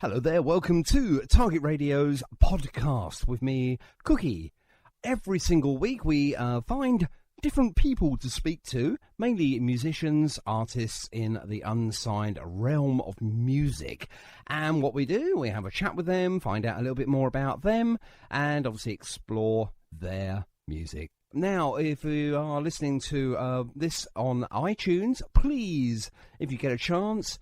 Hello there, welcome to Target Radio's podcast with me, Cookie. Every single week we find different people to speak to, mainly musicians, artists in the unsigned realm of music. And what we do, we have a chat with them, find out a little bit more about them, and obviously explore their music. Now, if you are listening to this on iTunes, please, if you get a chance,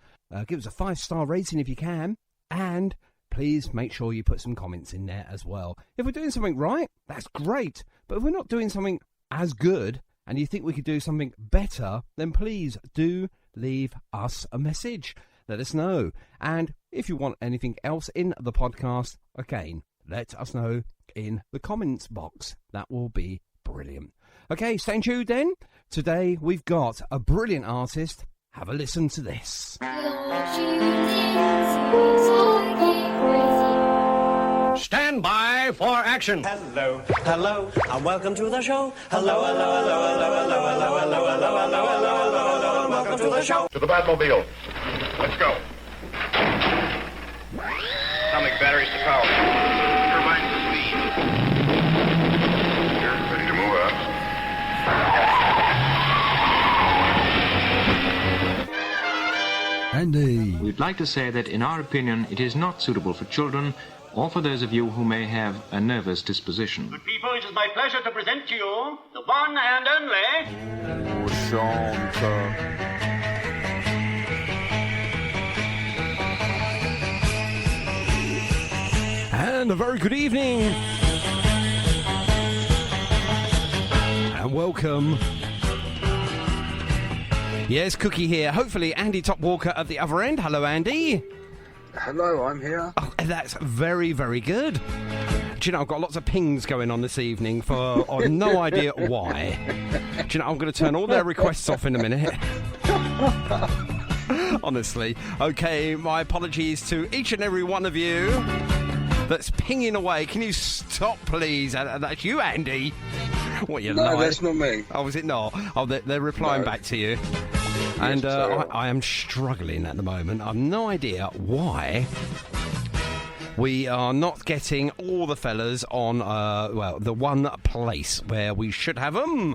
give us a 5-star rating if you can. And please make sure you put some comments in there as well. If we're doing something right, that's great. But if we're not doing something as good and you think we could do something better, then please do leave us a message. Let us know. And if you want anything else in the podcast, again, let us know in the comments box. That will be brilliant. Okay, stay tuned then. Today we've got a brilliant artist. Have a listen to this. Stand by for action. Hello, hello, and welcome to the show. Hello, hello, hello, hello, hello, hello, hello, hello, hello, hello, hello, hello, and welcome to the show. To the Batmobile. Let's go. Atomic batteries to power. Turbines to speed. You're ready to move up. Andy. We'd like to say that, in our opinion, it is not suitable for children or for those of you who may have a nervous disposition. Good people, it is my pleasure to present to you the one and only... And a very good evening. And welcome. Yes, Cookie here. Hopefully Andy Topwalker at the other end. Hello, Andy. Hello, I'm here. Oh, that's very, very good. Do you know, I've got lots of pings going on this evening for I've no idea why. Do you know, I'm going to turn all their requests off in a minute. Honestly. Okay, my apologies to each and every one of you that's pinging away. Can you stop, please? That's you, Andy. What, you No, lie? that's not me. Oh, is it not? Oh, they're replying No. back to you. And Yes, sir. I am struggling at the moment. I've no idea why we are not getting all the fellas on, the one place where we should have them.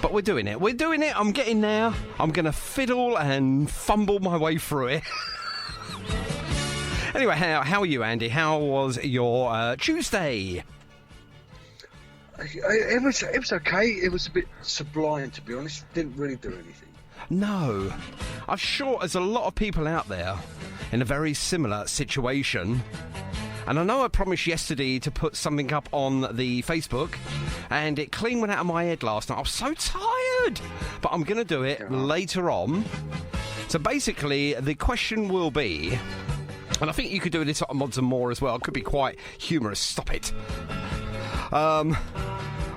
But we're doing it. We're doing it. I'm getting there. I'm going to fiddle and fumble my way through it. Anyway, how are you, Andy? How was your Tuesday? It was okay. It was a bit sublime, to be honest. Didn't really do anything. No. I'm sure there's a lot of people out there in a very similar situation. And I know I promised yesterday to put something up on the Facebook, and it clean went out of my head last night. I was so tired. But I'm going to do it later on. So basically, the question will be, and I think you could do this on Mods and More as well. It could be quite humorous. Stop it.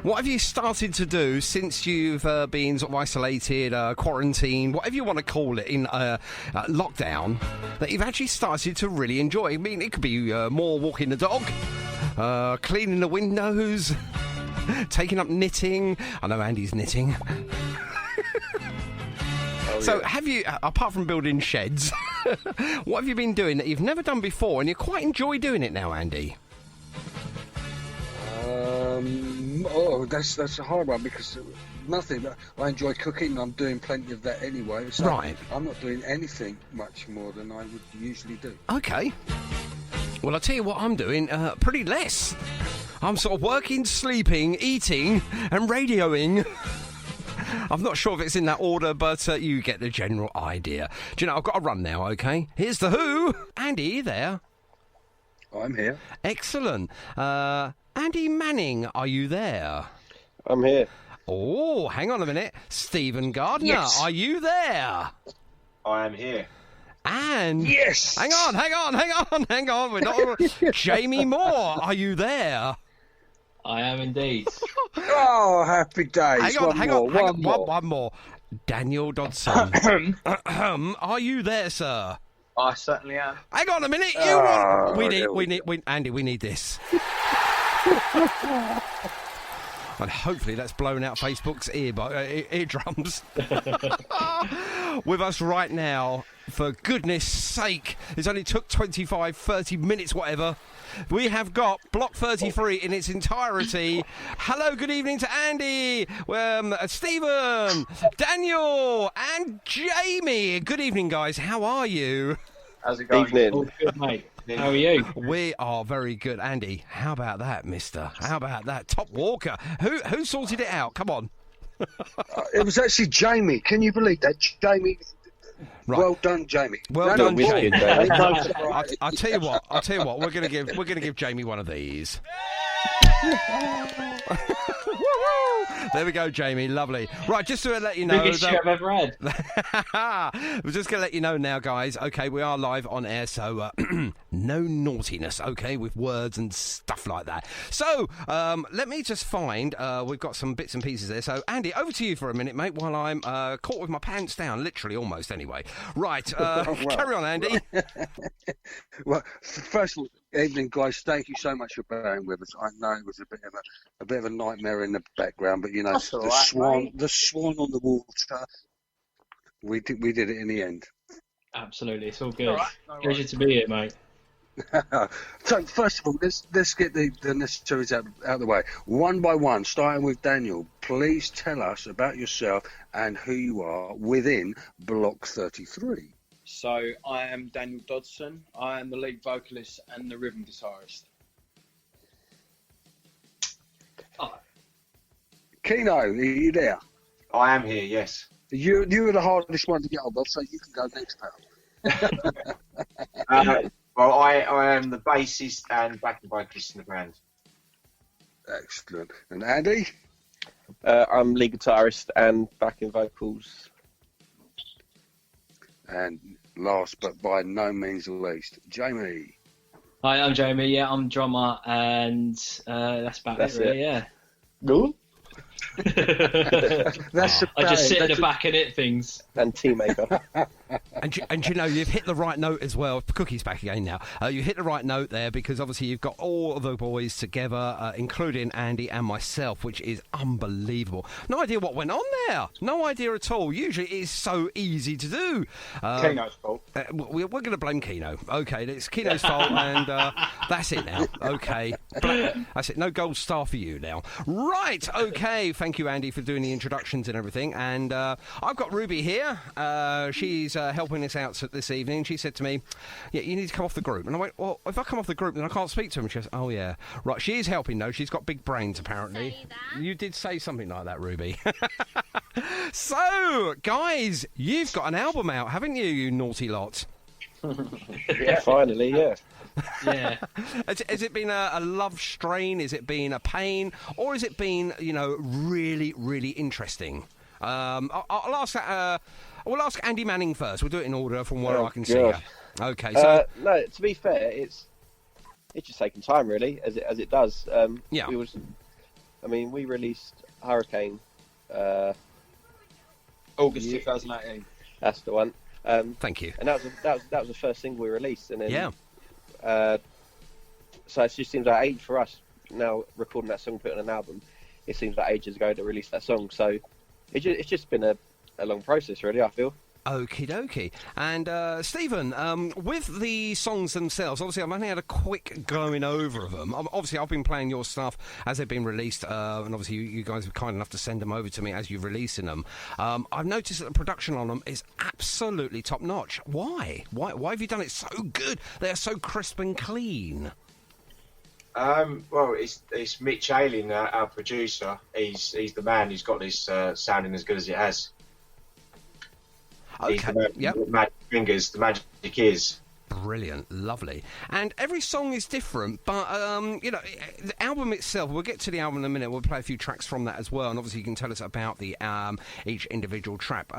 What have you started to do since you've been sort of isolated, quarantined, whatever you want to call it, in lockdown, that you've actually started to really enjoy? I mean, it could be more walking the dog, cleaning the windows, taking up knitting. I know Andy's knitting. So have you, apart from building sheds, what have you been doing that you've never done before and you quite enjoy doing it now, Andy? That's a hard one because nothing. I enjoy cooking. I'm doing plenty of that anyway. So Right. I'm not doing anything much more than I would usually do. Okay. Well, I'll tell you what I'm doing, pretty less. I'm sort of working, sleeping, eating, and radioing. I'm not sure if it's in that order, but you get the general idea. Do you know, I've got to run now, okay? Here's the Who. Andy, you there? I'm here. Excellent. Andy Manning, are you there? I'm here. Oh, hang on a minute. Stephen Gardner, Yes. are you there? I am here. And... Yes! Hang on. We're not... Jamie Moore, are you there? I am indeed. Oh, happy days. One more. Daniel Dodson. Are you there, sir? I certainly am. Hang on a minute. Andy, we need this. And hopefully that's blown out Facebook's eardrums. with us right now. For goodness sake, it only took 25, 30 minutes, whatever. We have got Block 33 in its entirety. Hello, good evening to Andy, Stephen, Daniel, and Jamie. Good evening, guys. How are you? How's it going? Evening. All good, mate. How are you? We are very good. Andy, how about that, mister? How about that? Top Walker. Who sorted it out? Come on. It was actually Jamie. Can you believe that? Jamie. Right. Well done, Jamie. Well done, Jamie. Jamie. I'll tell you what. We're gonna give Jamie one of these. There we go, Jamie. Lovely. Right, just to let you know. Biggest shit I've ever had. We're just going to let you know now, guys. Okay, we are live on air, so no naughtiness, okay, with words and stuff like that. So, let me just find, we've got some bits and pieces there. So, Andy, over to you for a minute, mate, while I'm caught with my pants down, literally almost anyway. Right, carry on, Andy. Well, first of all, evening, guys. Thank you so much for bearing with us. I know it was a bit of a nightmare in the background, but you know, the swan on the water. We did it in the end. Absolutely, it's all good. Pleasure to be here, mate. So first of all, let's get the necessaries out of the way, one by one. Starting with Daniel. Please tell us about yourself and who you are within Block 33. So, I am Daniel Dodson. I am the lead vocalist and the rhythm guitarist. Keno, are you there? I am here, yes. You were the hardest one to get hold of, so you can go next, pal. Well, I am the bassist and backing vocalist in the band. Excellent. And Andy? I'm lead guitarist and backing vocals. And last but by no means least, Jamie. Hi, I'm Jamie. Yeah, I'm drummer, and that's about it, really. Yeah. Good. That's I just sit in the back and hit things. And team maker. and you know, you've hit the right note as well. Cookie's back again now. You hit the right note there because obviously you've got all of the boys together, including Andy and myself, which is unbelievable. No idea what went on there. No idea at all. Usually it's so easy to do. Keno's fault. We're going to blame Keno. Okay, it's Keno's fault, and that's it now. Okay. That's it. No gold star for you now. Right, okay. Thank you, Andy, for doing the introductions and everything. And I've got Ruby here. She's helping us out this evening. She said to me, yeah, you need to come off the group. And I went, well, if I come off the group, then I can't speak to him. She goes, oh, yeah. Right, she is helping, though. She's got big brains, apparently. You did say something like that, Ruby. So, guys, you've got an album out, haven't you, you naughty lot? Yeah, finally, yeah. Yeah. Has it been a love strain? Has it been a pain? Or has it been, you know, really, really interesting? I'll ask that. We'll ask Andy Manning first. We'll do it in order from where I can see you. Okay. So no, to be fair, it's just taking time, really, as it does. Yeah. We released Hurricane. August 2018. That's the one. Thank you. And that was the first single we released, and then So it just seems like age for us now recording that song, putting an album. It seems like ages ago to release that song. So it's just been a long process, really, I feel. Okie dokie. And Stephen, with the songs themselves, obviously I've only had a quick going over of them. Obviously I've been playing your stuff as they've been released, and obviously you guys are kind enough to send them over to me as you're releasing them. I've noticed that the production on them is absolutely top notch. Why? Why have you done it so good? They are so crisp and clean. Well, it's Mitch Ayling, our producer. He's the man who's got this sounding as good as it has. Okay. The magic fingers, the magic is. Brilliant, lovely. And every song is different, but the album itself, we'll get to the album in a minute, we'll play a few tracks from that as well, and obviously you can tell us about the each individual track.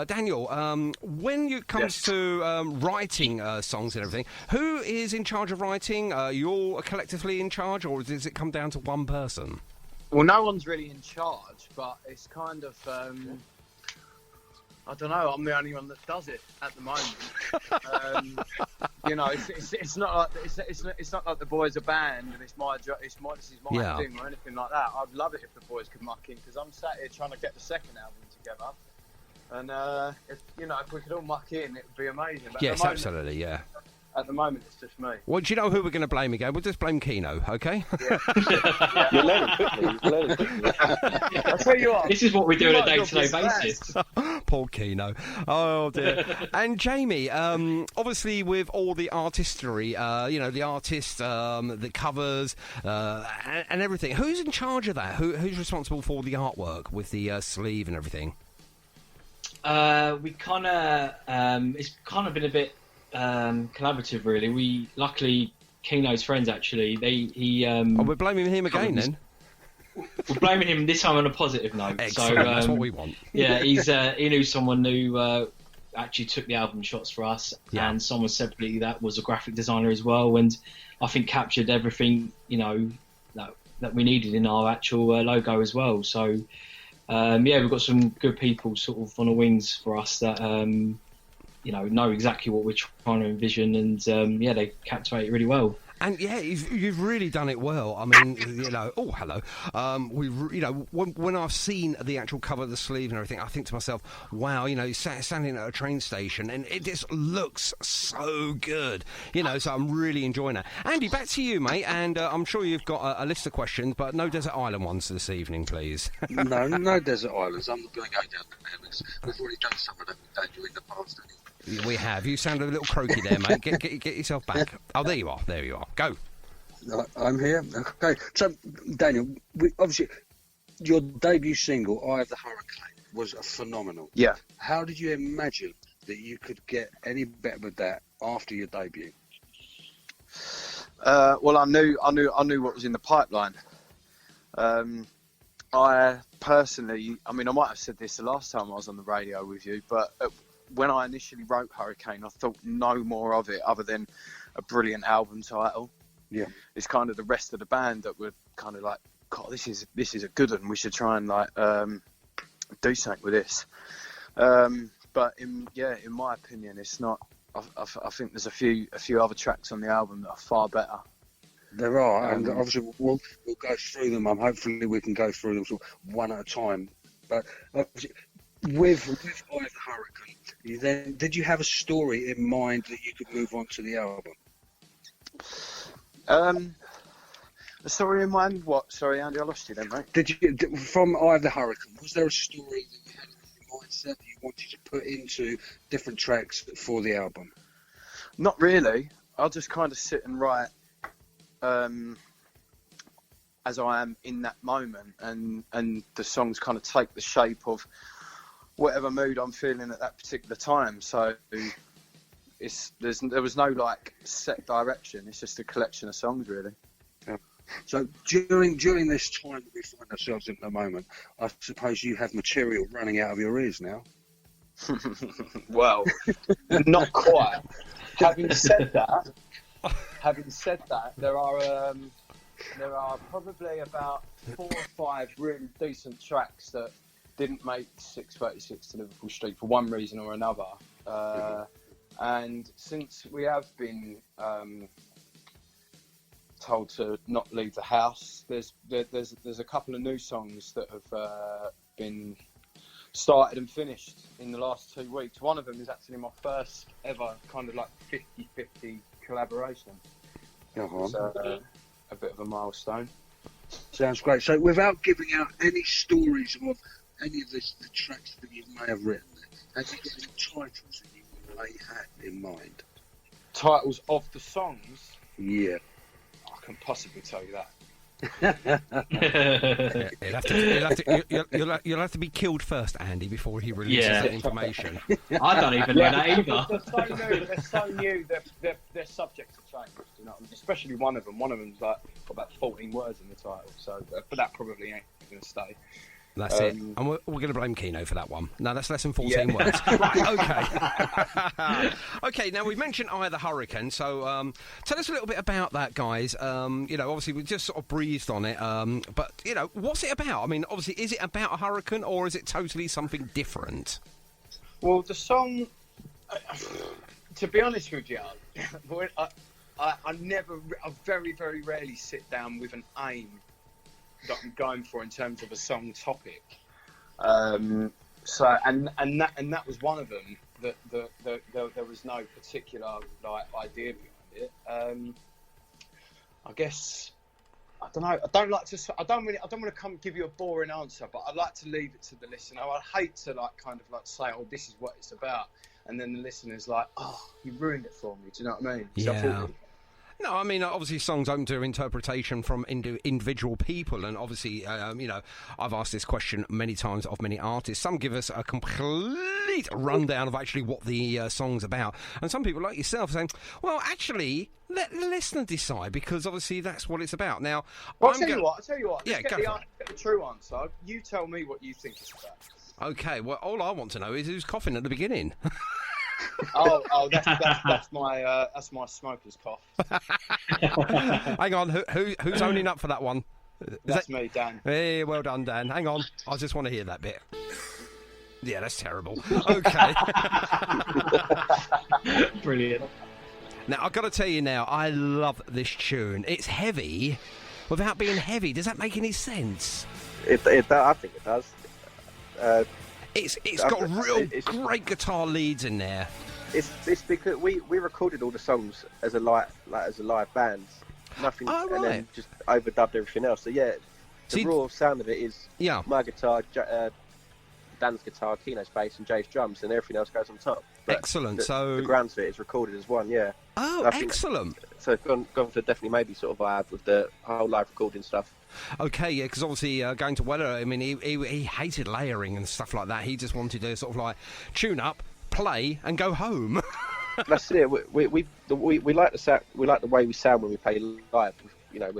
Daniel, when it comes to writing songs and everything, who is in charge of writing? You all collectively in charge, or does it come down to one person? Well, no one's really in charge, but it's kind of... I don't know. I'm the only one that does it at the moment. It's not like the boys are band and it's my job. This is my thing or anything like that. I'd love it if the boys could muck in because I'm sat here trying to get the second album together, And if we could all muck in, it would be amazing. But Yes, absolutely, yeah. At the moment, it's just me. Well, do you know who we're going to blame again? We'll just blame Keno, okay? Yeah. You're learning quickly. I'll tell you what. This is what we do on a day-to-day basis. Poor Keno. Oh, dear. And Jamie, obviously with all the artistry, the artists, the covers, and everything, who's in charge of that? Who's responsible for the artwork with the sleeve and everything? We kind of, it's kind of been a bit collaborative, really. We luckily Keno's friends actually. We're blaming him again then. We're blaming him this time on a positive note. Excellent. So that's what we want. Yeah, he knew someone who actually took the album shots for us, and someone separately that was a graphic designer as well, and I think captured everything that we needed in our actual logo as well. So we've got some good people sort of on the wings for us that know exactly what we're trying to envision, and they captivate it really well. And you've really done it well. I mean, oh hello. When I've seen the actual cover of the sleeve and everything, I think to myself, wow, standing at a train station, and it just looks so good. So I'm really enjoying that. Andy, back to you, mate. And I'm sure you've got a list of questions, but no Desert Island ones this evening, please. No Desert Islands. I'm not going to go down there because we've already done some of that with Daniel in the past. We have. You sound a little croaky there, mate. Get yourself back. Oh, there you are. There you are. Go. I'm here. Okay. So, Daniel, obviously, your debut single, Eye of the Hurricane, was phenomenal. Yeah. How did you imagine that you could get any better with that after your debut? Well, I knew what was in the pipeline. I personally, I might have said this the last time I was on the radio with you, but when I initially wrote Hurricane, I thought no more of it other than a brilliant album title. Yeah, it's kind of the rest of the band that were kind of like, God, this is a good one. We should try and do something with this. But in my opinion, it's not. I think there's a few other tracks on the album that are far better. There are, and obviously we'll go through them. Hopefully we can go through them sort of one at a time. But obviously, with Eye of the Hurricane, did you have a story in mind that you could move on to the album? A story in mind? What? Sorry, Andy, I lost you then, mate. Did you, from Eye of the Hurricane, was there a story that you had in your mindset that you wanted to put into different tracks for the album? Not really. I'll just kind of sit and write as I am in that moment, and the songs kind of take the shape of whatever mood I'm feeling at that particular time. So there was no like set direction. It's just a collection of songs, really. Yeah. So during this time that we find ourselves in at the moment, I suppose you have material running out of your ears now. Well, not quite. Having said that, there are probably about 4 or 5 really decent tracks that didn't make 636 to Liverpool Street for one reason or another. And since we have been told to not leave the house, there's a couple of new songs that have been started and finished in the last 2 weeks. One of them is actually my first ever kind of like 50-50 collaboration. So a bit of a milestone. Sounds great. So without giving out any stories of any of the tracks that you may have written, have you got any titles that you may have in mind? Titles of the songs? Yeah. I can possibly tell you that. You'll have to be killed first, Andy, before he releases that information. I don't even know that either. They're so new. They're subject to change. You know, especially one of them. One of them's like got about 14 words in the title. So, but that probably ain't going to stay. That's it. And we're going to blame Keno for that one. No, that's less than 14 words. Right, okay. Okay, now we've mentioned Eye of the Hurricane, so tell us a little bit about that, guys. Obviously we just sort of breezed on it, but, what's it about? I mean, obviously, is it about a hurricane, or is it totally something different? Well, the song, to be honest with you, I very, very rarely sit down with an aim that I'm going for in terms of a song topic. So and that was one of them. That there was no particular like idea behind it. I guess I don't know. I don't want to give you a boring answer, but I like to leave it to the listener. I hate to kind of say, "Oh, this is what it's about," and then the listener's like, "Oh, you ruined it for me." Do you know what I mean? Yeah. No, I mean, obviously songs open to interpretation from individual people, and obviously, I've asked this question many times of many artists. Some give us a complete rundown of actually what the song's about, and some people, like yourself, saying, well, actually, let the listener decide, because obviously that's what it's about. Now, I'll tell you what. Yeah, Let's get the true answer. You tell me what you think it's about. Okay, well, all I want to know is who's coughing at the beginning. That's my smoker's cough. Hang on, who's owning up for that one? That's me, Dan. Hey, well done, Dan. Hang on, I just want to hear that bit. Yeah, that's terrible. Okay. Brilliant. Now, I've got to tell you now, I love this tune. It's heavy without being heavy. Does that make any sense? I think it does. It's got great guitar leads in there. It's because we recorded all the songs as a live band, nothing, and then just overdubbed everything else. So yeah, the raw sound of it is my guitar, Dan's guitar, Keno's bass, and Jay's drums, and everything else goes on top. But excellent. The grounds of it is recorded as one. Yeah. Oh, excellent. So gone for definitely maybe sort of vibe with the whole live recording stuff. Okay, yeah, because obviously going to Weller, I mean, he hated layering and stuff like that. He just wanted to sort of like tune up, play, and go home. That's it. We like the sound. We like the way we sound when we play live. You know,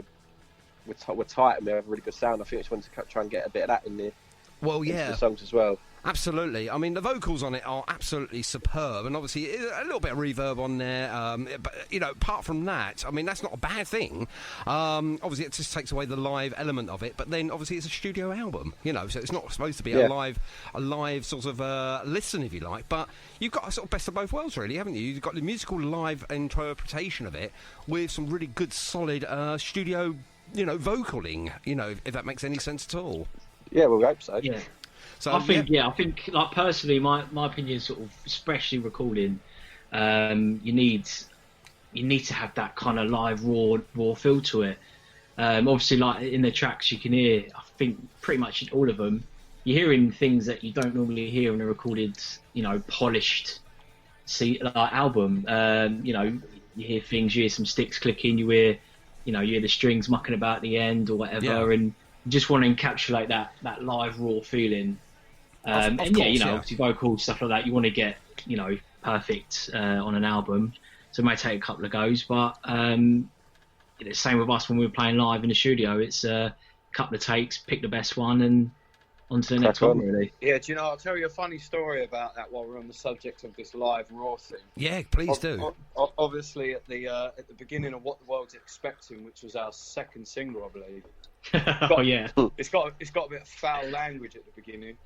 we're tight and we have a really good sound. I think we just wanted to try and get a bit of that in there. Well, yeah, the songs as well. Absolutely. I mean, the vocals on it are absolutely superb, and obviously a little bit of reverb on there. But apart from that, I mean, that's not a bad thing. Obviously, it just takes away the live element of it. But then, obviously, it's a studio album, so it's not supposed to be a live sort of listen, if you like. But you've got a sort of best of both worlds, really, haven't you? You've got the musical live interpretation of it with some really good, solid studio, vocaling. If that makes any sense at all. Yeah, we hope so. Yeah. So I think, like personally, my opinion, sort of, especially recording, you need to have that kind of live raw feel to it. Obviously, like in the tracks, you can hear, I think, pretty much in all of them, you're hearing things that you don't normally hear in a recorded, polished, album. You hear things, you hear some sticks clicking, you hear the strings mucking about at the end or whatever, and you just want to encapsulate that live raw feeling. Obviously vocals, stuff like that, you want to get, perfect on an album. So it may take a couple of goes, but it's same with us when we were playing live in the studio. It's a couple of takes, pick the best one, and on to the next one, really. Yeah, do you know, I'll tell you a funny story about that while we're on the subject of this live raw thing. Yeah, please do. Obviously, at the beginning of What the World's Expecting, which was our second single, I believe. It's got a bit of foul language at the beginning.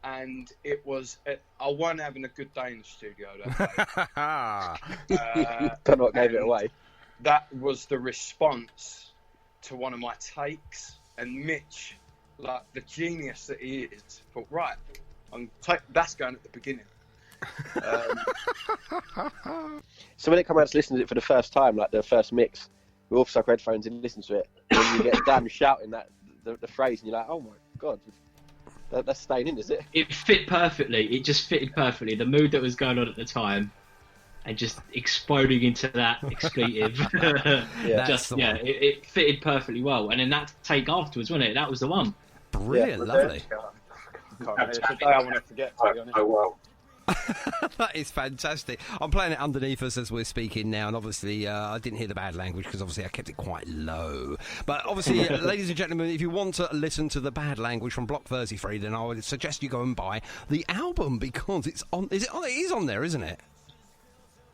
And it was, I wasn't having a good day in the studio that day. Don't know what gave it away. That was the response to one of my takes, and Mitch, like the genius that he is, thought, right, that's going at the beginning. So when it comes out to listen to it for the first time, like the first mix, we all stuck headphones in and listen to it, and you get Dan shouting the phrase, and you're like, oh my god. That's staying in, is it? It fit perfectly. It just fitted perfectly. The mood that was going on at the time, and just exploding into that expletive. It fitted perfectly well. And then that take afterwards, wasn't it? That was the one. Brilliant, lovely. It's a day I want to forget, to be honest. Oh, wow. That is fantastic. I'm playing it underneath us as we're speaking now, and obviously I didn't hear the bad language because obviously I kept it quite low. But obviously, ladies and gentlemen, if you want to listen to the bad language from Block 33, then I would suggest you go and buy the album, because it's on. It is on there, isn't it?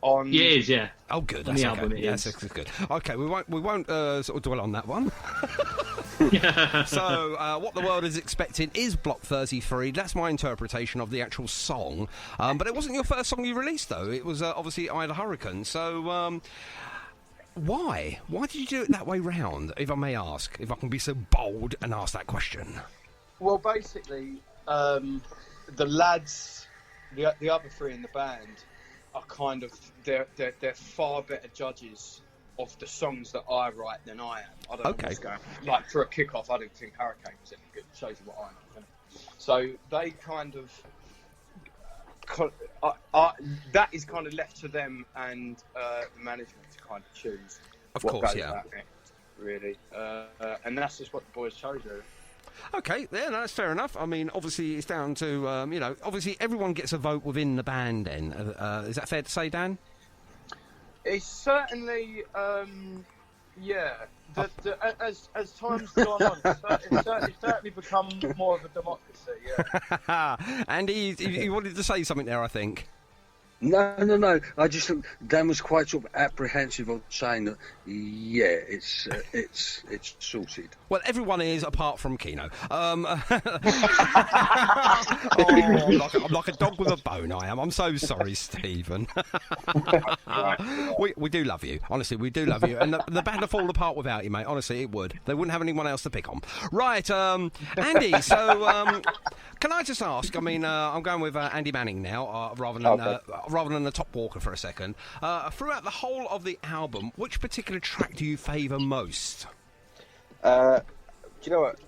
Yeah, it is, yeah. Oh, good. That's the okay. album, yes, it's good. Okay, we won't sort of dwell on that one. So, What the World is Expecting is Block 33. That's my interpretation of the actual song. But it wasn't your first song you released, though. It was obviously I Had a Hurricane. So, why? Why did you do it that way round, if I may ask? If I can be so bold and ask that question. Well, basically, the lads, the other three in the band, are kind of they're far better judges of the songs that I write than I am. I don't know what's going on. Like for a kickoff, I didn't think Hurricane was any good. Shows you what I know. So they kind of that is kind of left to them and the management to kind of choose what goes out next, really. And that's just what the boys chose, really. Okay, yeah, no, that's fair enough. I mean, obviously, it's down to, obviously everyone gets a vote within the band then. Is that fair to say, Dan? It's certainly, yeah. As time's gone on, it's certainly become more of a democracy, yeah. Andy, you wanted to say something there, I think. No. I just think Dan was quite sort of apprehensive of saying that. Yeah, it's sorted. Well, everyone is apart from Keno. I'm like a dog with a bone. I am. I'm so sorry, Stephen. we do love you. Honestly, we do love you. And the band would fall apart without you, mate. Honestly, it would. They wouldn't have anyone else to pick on. Right, Andy. So, can I just ask? I mean, I'm going with Andy Manning now, rather than the Top Walker for a second. Throughout the whole of the album, which particular track do you favour most? Do you know what?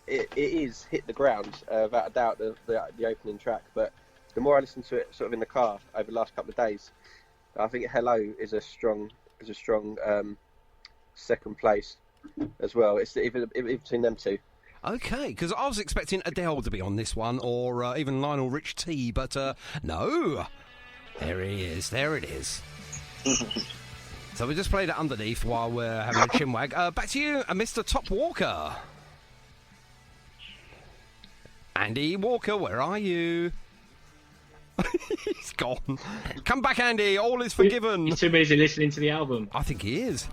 It is Hit the Ground, without a doubt, the opening track. But the more I listen to it, sort of in the car over the last couple of days, I think Hello is a strong second place as well. It's even between them two. Okay, because I was expecting Adele to be on this one, or even Lionel Rich T, but no. There he is. There it is. So we just played it underneath while we're having a chinwag. Back to you, Mr. Top Walker. Andy Walker, where are you? He's gone. Come back, Andy. All is forgiven. He's too busy listening to the album. I think he is.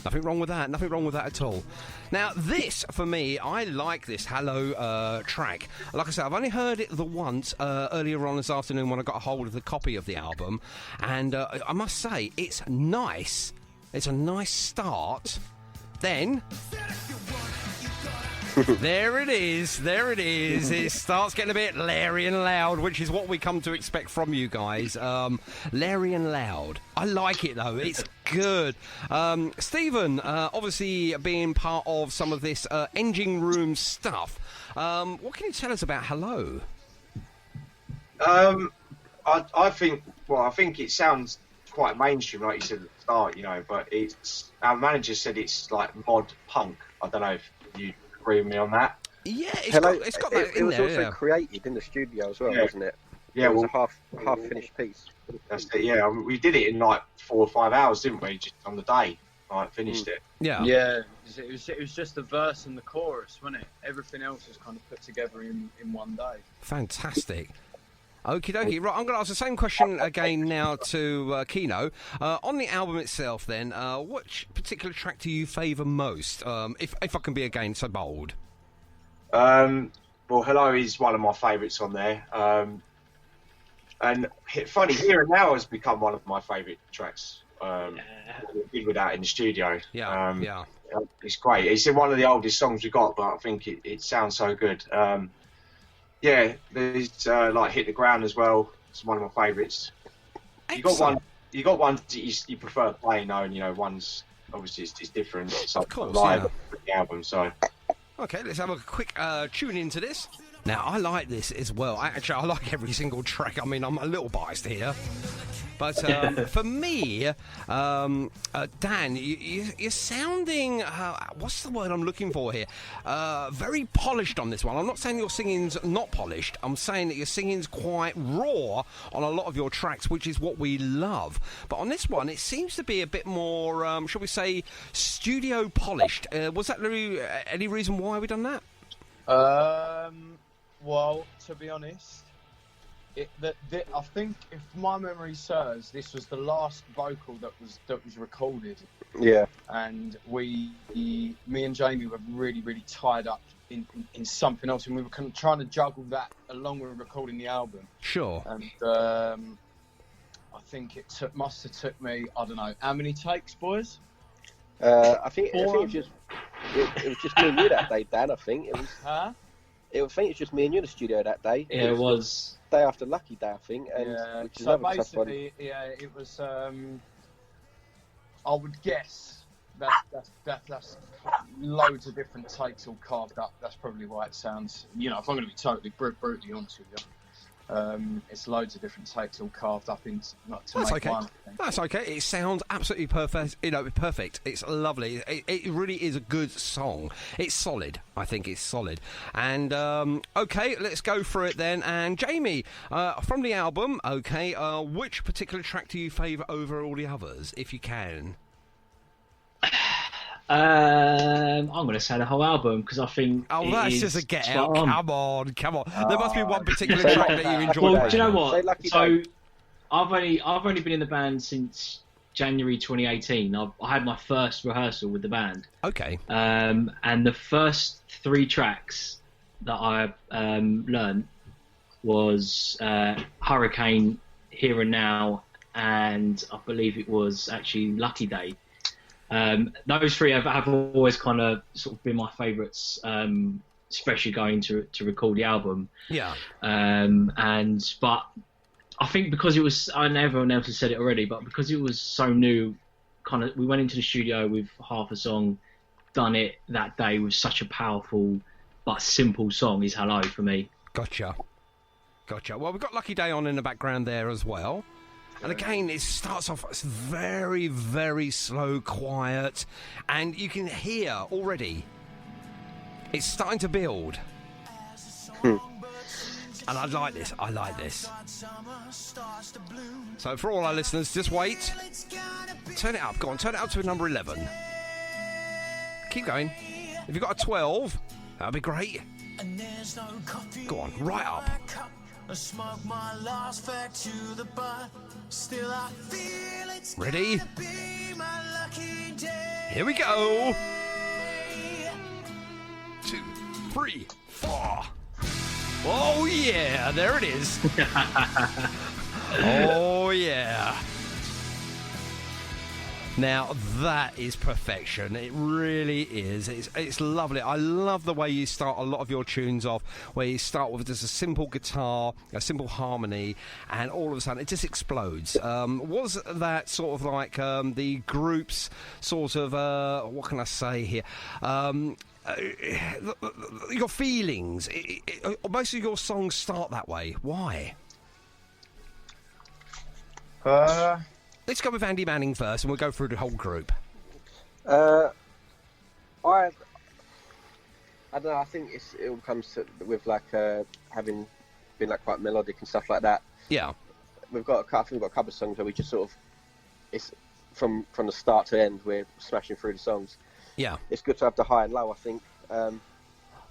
Nothing wrong with that. Nothing wrong with that at all. Now, this, for me, I like this Hello track. Like I said, I've only heard it the once earlier on this afternoon when I got a hold of the copy of the album. And I must say, it's nice. It's a nice start. Then... There it is. It starts getting a bit Larry and loud, which is what we come to expect from you guys. Larry and loud. I like it, though. It's good. Stephen, obviously being part of some of this engine room stuff, what can you tell us about Hello? I think it sounds quite mainstream, like you said at the start, but our manager said it's like mod punk. I don't know if you agree with me on that. Yeah, it's got that in there. It was also created in the studio as well, wasn't it? Yeah, it was a half finished piece. That's it. Yeah, we did it in like 4 or 5 hours, didn't we? Just on the day, finished it. Yeah. It was just the verse and the chorus, wasn't it? Everything else was kind of put together in one day. Fantastic. Okie dokie. Right, I'm going to ask the same question again now to Keno. On the album itself, then, which particular track do you favour most? If I can be again so bold. Well, Hello is one of my favourites on there. And funny, Here and Now has become one of my favourite tracks. We did with that in the studio. Yeah. It's great. It's one of the oldest songs we got, but I think it sounds so good. Yeah, there's like Hit the Ground as well. It's one of my favourites. You got one that you prefer playing though, and one's obviously it's different. It's of course, live the album. So okay, let's have a quick tune into this. Now I like this as well. Actually, I like every single track. I mean, I'm a little biased here. But for me, Dan, you're sounding, what's the word I'm looking for here? Very polished on this one. I'm not saying your singing's not polished. I'm saying that your singing's quite raw on a lot of your tracks, which is what we love. But on this one, it seems to be a bit more, shall we say, studio polished. Was that any reason why we done that? Well, to be honest, I think, if my memory serves, this was the last vocal that was recorded. Yeah. And me and Jamie were really, really tied up in something else, and we were kind of trying to juggle that along with recording the album. Sure. And I think it must have took me, I don't know, how many takes, boys? I think it was just me and you that day, Dan. I think it was. Huh? I think it was just me and you in the studio that day. Yeah, it was. Day after Lucky Day, I think. And Yeah, which is so another tough one. basically, yeah, it was, I would guess that's loads of different takes all carved up. That's probably why it sounds, if I'm going to be totally brutally honest with you, it's loads of different takes all carved up into to That's make okay. one. That's okay. It sounds absolutely perfect. Perfect. It's lovely. It really is a good song. It's solid. I think it's solid. And okay, let's go through it then. And Jamie, from the album, okay, which particular track do you favour over all the others, if you can? I'm going to say the whole album because I think. Oh, that's just a get out. Come on. There must be one particular So track that you enjoy. Well, do you know what? So Day. I've only been in the band since January 2018. I had my first rehearsal with the band. Okay. And the first 3 tracks that I learned was Hurricane, Here and Now, and I believe it was actually Lucky Day. Those 3 have always kind of sort of been my favourites, especially going to record the album. Yeah. But I think because it was, I know everyone else has said it already, but because it was so new, we went into the studio with half a song, done it that day with such a powerful but simple song is Hello for me. Gotcha. Well, we've got Lucky Day on in the background there as well. And again, it starts off it's very, very slow, quiet, and you can hear already it's starting to build. And I like this. So for all our listeners, just wait. Turn it up. Go on, turn it up to number 11. Keep going. If you've got a 12, that'd be great. Go on, right up. Ready? Here we go. 2, 3, 4. Oh yeah, there it is. Oh yeah. Now that is perfection. It really is. It's lovely. I love the way you start a lot of your tunes off, where you start with just a simple guitar, a simple harmony, and all of a sudden it just explodes. Was that sort of like the group's sort of what can I say here? Your feelings. Most of your songs start that way. Why? Let's go with Andy Manning first, and we'll go through the whole group. I don't know. I think it all comes with like having been like quite melodic and stuff like that. Yeah, I think we've got a couple of songs where we just sort of it's from the start to end we're smashing through the songs. Yeah, it's good to have the high and low. I think. Well,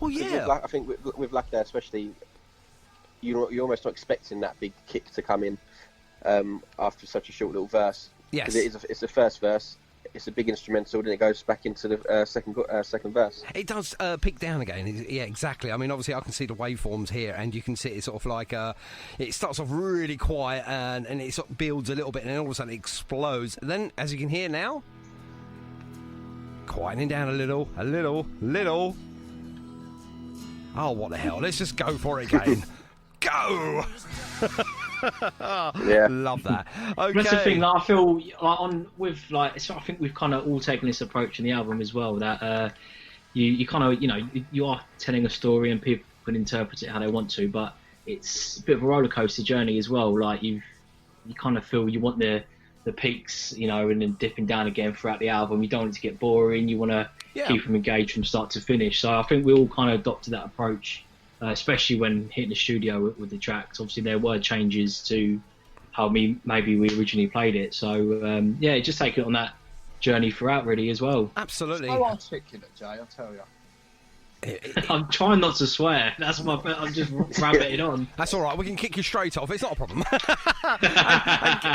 yeah. I think with Lucky Day especially, you're almost not expecting that big kick to come in. After such a short little verse, yes, it's the first verse. It's a big instrumental, then it goes back into the second verse. It does pick down again. Yeah, exactly. I mean, obviously, I can see the waveforms here, and you can see it's sort of like it starts off really quiet, and it sort of builds a little bit, and then all of a sudden it explodes. And then, as you can hear now, quietening down a little. Oh, what the hell? Let's just go for it again. Go. Yeah, love that. Okay, that's the thing. Like, I feel like I think we've kind of all taken this approach in the album as well. That you kind of you are telling a story and people can interpret it how they want to, but it's a bit of a roller coaster journey as well. Like you kind of feel you want the peaks, and then dipping down again throughout the album. You don't want it to get boring. You want to keep them engaged from start to finish. So I think we all kind of adopted that approach. Especially when hitting the studio with the tracks. Obviously, there were changes to how maybe we originally played it. So, just take it on that journey throughout, really, as well. Absolutely. So articulate, Jay, I'll tell you. I'm trying not to swear. That's I'm just rabbiting on. That's all right. We can kick you straight off. It's not a problem.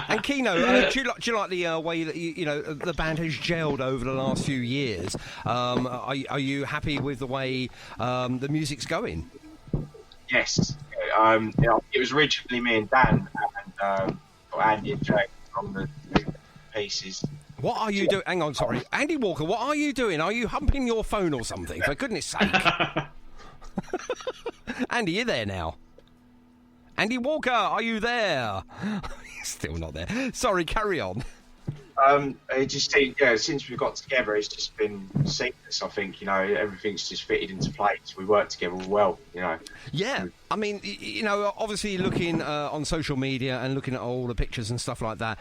and Keno, do you like the way that the band has gelled over the last few years? Are you happy with the way the music's going? Yes. It was originally me and Dan and Andy and Jake on the pieces. What are you doing? Hang on, sorry. Andy Walker, what are you doing? Are you humping your phone or something? For goodness sake. Andy, you there now? Andy Walker, are you there? He's still not there. Sorry, carry on. It just since we got together, it's just been seamless. I think everything's just fitted into place. We work together well. Yeah, I mean, obviously looking on social media and looking at all the pictures and stuff like that,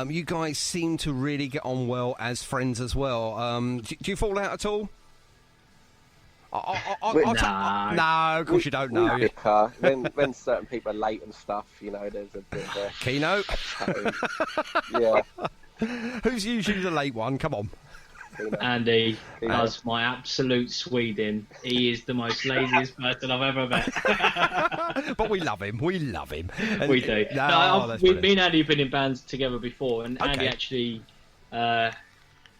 you guys seem to really get on well as friends as well. Do you fall out at all? No, of course you don't know. When certain people are late and stuff, there's a bit of a... Keynote? Yeah. Who's usually the late one? Come on. Andy does my absolute Sweden. He is the most laziest person I've ever met. But we love him. We love him. And we do. Me and Andy have been in bands together before, and Andy actually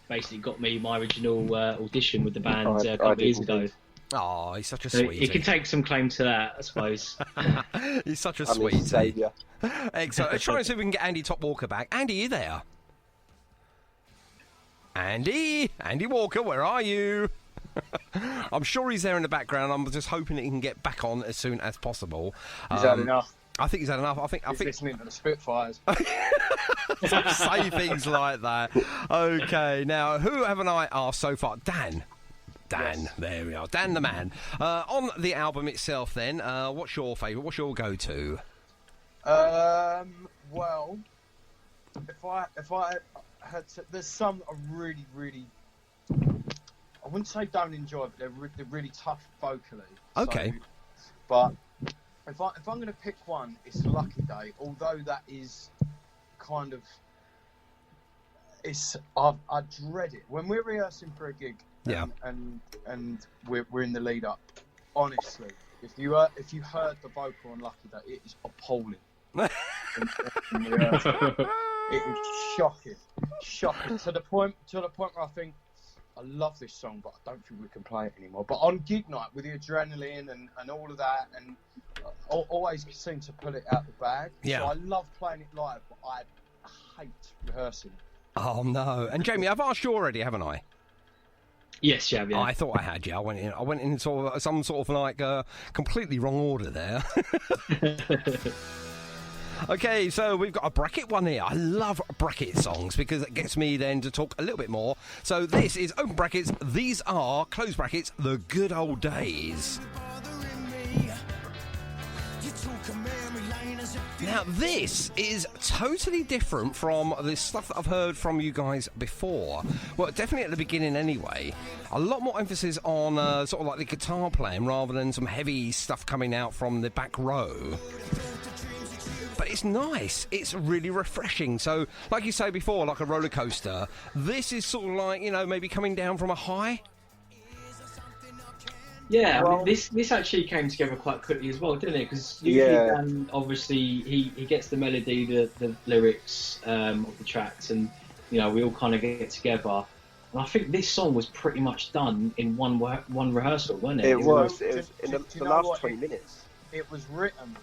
basically got me my original audition with the band a couple of years ago. Oh, he's such a sweetie. He can take some claim to that, I suppose. He's such a sweetie. Saviour. Excellent. Let's try and see if we can get Andy Top Walker back. Andy, you there? Andy Walker, where are you? I'm sure he's there in the background. I'm just hoping that he can get back on as soon as possible. He's had enough. I think he's had enough. I think listening to the Spitfires. Don't say things like that. Okay, now who haven't I asked so far? Dan. Yes. There we are. Dan the man. On the album itself, then, what's your favourite? What's your go-to? Well, if I had to, there's some I really, really, I wouldn't say don't enjoy, but they're really tough vocally. Okay. So, but if I'm going to pick one, it's Lucky Day. Although that is kind of, I dread it when we're rehearsing for a gig. Yeah. And we're in the lead up. Honestly, if you heard the vocal on Lucky Day, it is appalling. It was shocking to the point where I think I love this song, but I don't think we can play it anymore. But on gig night with the adrenaline and all of that, and I always seem to pull it out the bag. Yeah. So I love playing it live, but I hate rehearsing. Oh no! And Jamie, I've asked you already, haven't I? Yes, you have. Yeah. I thought I had you. I went in sort of some sort of like completely wrong order there. Okay, so we've got a bracket one here. I love bracket songs because it gets me then to talk a little bit more. So this is open brackets. These are close brackets. The good old days. Now, this is totally different from the stuff that I've heard from you guys before. Well, definitely at the beginning anyway. A lot more emphasis on sort of like the guitar playing rather than some heavy stuff coming out from the back row. But it's nice. It's really refreshing. So, like you say before, like a roller coaster, this is sort of like, maybe coming down from a high. Yeah, well, I mean, this actually came together quite quickly as well, didn't it? Because Dan, obviously, he gets the melody, the lyrics of the tracks, and we all kind of get together. And I think this song was pretty much done in one rehearsal, wasn't it? It was in the last 20 minutes. It was written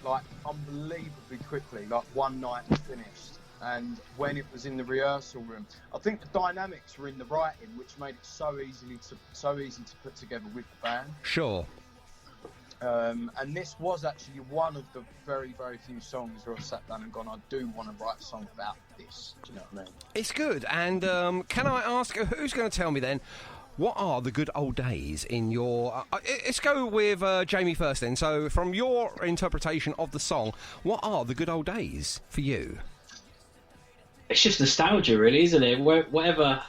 like unbelievably quickly, like one night and finished. And when it was in the rehearsal room, I think the dynamics were in the writing, which made it so easy to put together with the band. Sure. And this was actually one of the very, very few songs where I've sat down and gone, I do want to write a song about this. Do you know what I mean? It's good. And can I ask, who's going to tell me then, what are the good old days in your... let's go with Jamie first then. So from your interpretation of the song, what are the good old days for you? It's just nostalgia, really, isn't it? Whatever,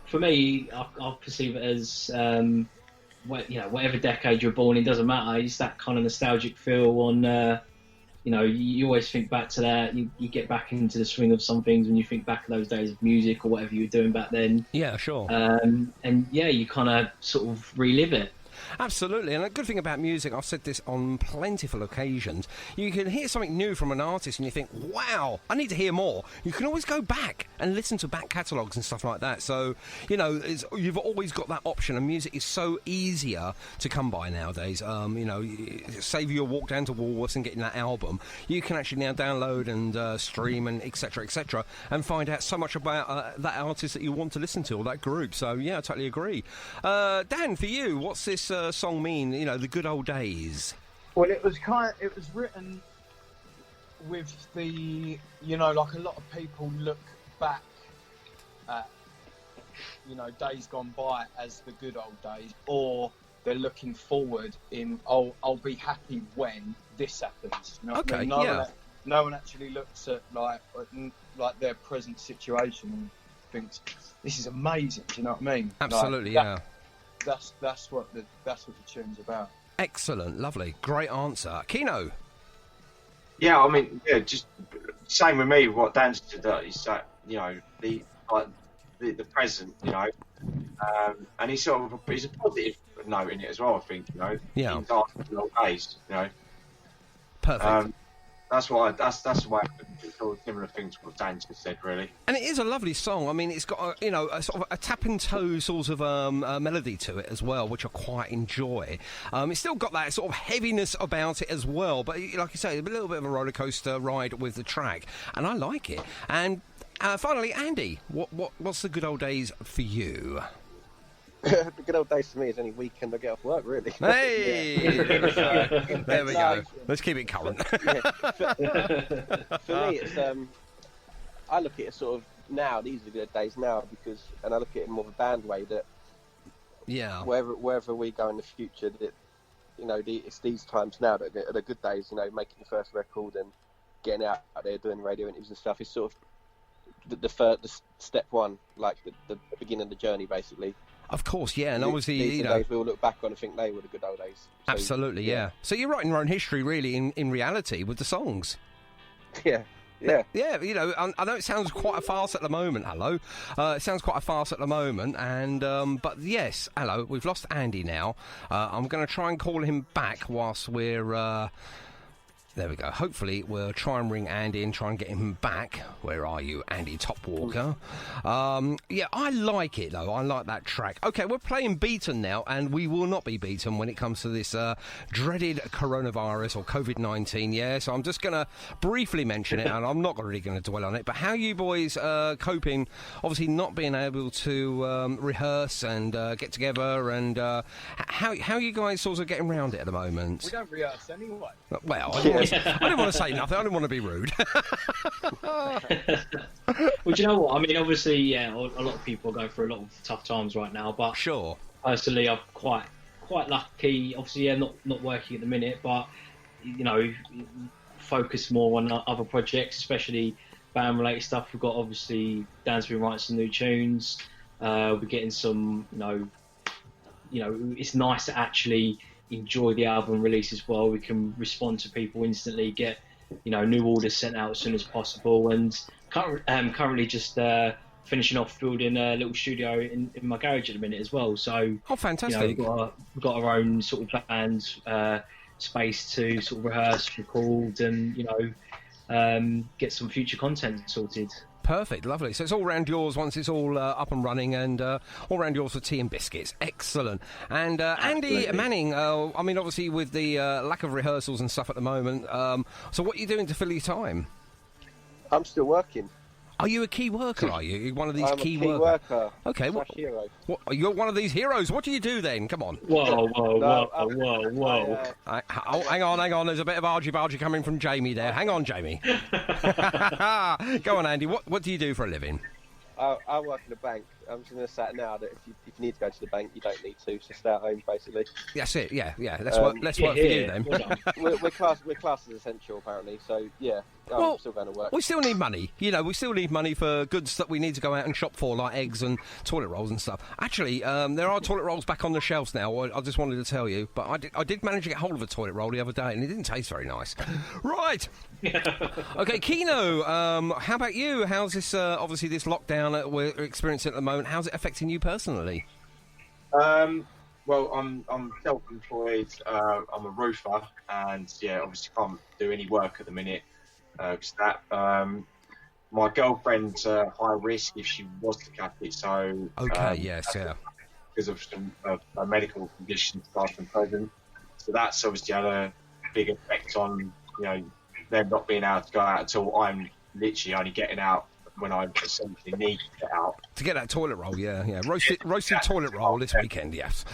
for me, I perceive it as, whatever decade you're born in, doesn't matter. It's that kind of nostalgic feel on, you always think back to that. You get back into the swing of some things when you think back to those days of music or whatever you were doing back then. Yeah, sure. You kind of sort of relive it. Absolutely, and a good thing about music, I've said this on plentiful occasions, you can hear something new from an artist and you think, wow, I need to hear more. You can always go back and listen to back catalogues and stuff like that. So, you know, you've always got that option, and music is so easier to come by nowadays. You know, save your walk down to Woolworths and getting that album. You can actually now download and stream and etc. and find out so much about that artist that you want to listen to, or that group. So yeah, I totally agree. Dan, for you, what's this song mean? You know, the good old days. Well, it was written with the, you know, like a lot of people look back at, you know, days gone by as the good old days, or they're looking forward in, I'll be happy when this happens. You know what I mean? No one actually looks at like their present situation and thinks, this is amazing. Do you know what I mean? Absolutely, yeah. That's what the tune's about. Excellent, lovely, great answer. Kino. Yeah, I mean, yeah, just same with me. What Dan said is that, you know, the present, you know, and he's a positive note in it as well. I think, you know, things after the old days, you know. Perfect. That's why I feel similar things to what Dan just said, really. And it is a lovely song. I mean, it's got a sort of a tapping toe sort of melody to it as well, which I quite enjoy. It's still got that sort of heaviness about it as well, but like you say, a little bit of a roller coaster ride with the track, and I like it. And finally, Andy, what's the good old days for you? The good old days for me is any weekend I get off work, really. Hey! There we go. Let's keep it current. For me, it's I look at it sort of now. These are the good days now and I look at it in more of a band way that. Yeah. Wherever we go in the future, that, you know, it's these times now that are the good days. You know, making the first record and getting out there doing radio interviews and stuff is sort of the step one, like the beginning of the journey, basically. Of course, yeah, and obviously, these you know, days we'll look back on and think they were the good old days. So, absolutely, yeah. So you're writing your own history, really, in reality, with the songs. Yeah. Yeah, you know, I know it sounds quite a farce at the moment. Hello, it sounds quite a farce at the moment, and but yes, hello, we've lost Andy now. I'm going to try and call him back whilst we're. There we go. Hopefully, we'll try and ring Andy and try and get him back. Where are you, Andy Topwalker? Yeah, I like it, though. I like that track. OK, we're playing Beaten now, and we will not be beaten when it comes to this dreaded coronavirus or COVID-19, yeah? So I'm just going to briefly mention it, and I'm not really going to dwell on it. But how you boys coping, obviously not being able to rehearse and get together, and how you guys sort of getting around it at the moment? We don't rehearse anyway. Well, I didn't want to say nothing. I didn't want to be rude. Well, do you know what? I mean, obviously, yeah, a lot of people are going through a lot of tough times right now. But sure, personally, I'm quite lucky. Obviously, yeah, not working at the minute, but you know, focus more on other projects, especially band-related stuff. We've got, obviously, Dan's been writing some new tunes. We're getting some, you know, it's nice to actually enjoy the album release as well. We can respond to people instantly, get, you know, new orders sent out as soon as possible, and currently just finishing off building a little studio in my garage at the minute as well. So, oh, fantastic! You know, we've got our own sort of band space to sort of rehearse, record, and you know, get some future content sorted. Perfect, lovely. So it's all round yours once it's all up and running, and all round yours for tea and biscuits. Excellent. And Andy Manning, I mean, obviously with the lack of rehearsals and stuff at the moment, so what are you doing to fill your time? I'm still working. Are you a key worker, are you? You're one of these I'm key a key worker. Okay. Hero. You're one of these heroes. What do you do then? Come on. Whoa. Hang on. There's a bit of argy-bargy coming from Jamie there. Hang on, Jamie. Go on, Andy. What do you do for a living? I work in a bank. I'm just going to say now that if you need to go to the bank, you don't need to. So stay at home, basically. That's it. Yeah. Let's work for you then. we're classed as essential, apparently. So yeah, I'm still going to work. We still need money. You know, we still need money for goods that we need to go out and shop for, like eggs and toilet rolls and stuff. Actually, there are toilet rolls back on the shelves now. I just wanted to tell you, but I did manage to get hold of a toilet roll the other day, and it didn't taste very nice. Right. Okay, Kino. How about you? How's this? Obviously, this lockdown that we're experiencing at the moment. How's it affecting you personally? Well, I'm self-employed. I'm a roofer, and yeah, obviously can't do any work at the minute. my girlfriend's high risk if she was to cut it. So because of some medical conditions starting from present. So that's obviously had a big effect on them not being able to go out at all. I'm literally only getting out when I essentially need to get out. To get that toilet roll, roasted toilet roll this weekend, yes.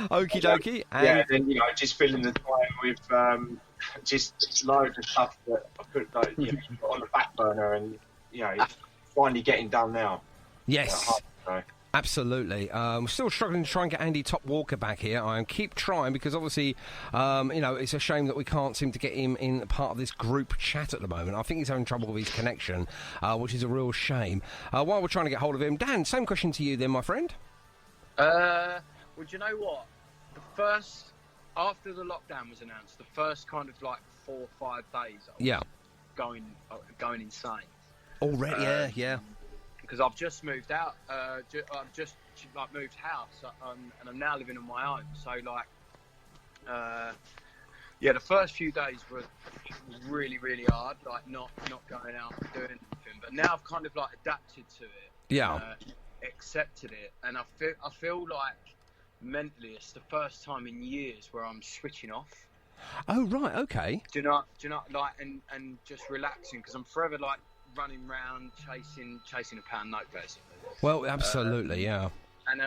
Okie dokie. And then just filling the time with just loads of stuff that I could put on the back burner, and it's finally getting done now. Yes. Absolutely. We're still struggling to try and get Andy Top Walker back here. I keep trying because obviously, it's a shame that we can't seem to get him in part of this group chat at the moment. I think he's having trouble with his connection, which is a real shame. While we're trying to get hold of him, Dan, same question to you then, my friend. Well, do you know what? After the lockdown was announced, the first kind of like 4 or 5 days, I was going insane. Already, yeah. Because I've just moved out. I've just moved house, and I'm now living on my own. So the first few days were really, really hard. Like not going out and doing anything. But now I've kind of like adapted to it. Yeah. Accepted it, and I feel like mentally it's the first time in years where I'm switching off. Oh right, okay. Do you know like and just relaxing, because I'm forever like running around chasing a pound note basically. Well, absolutely, yeah. And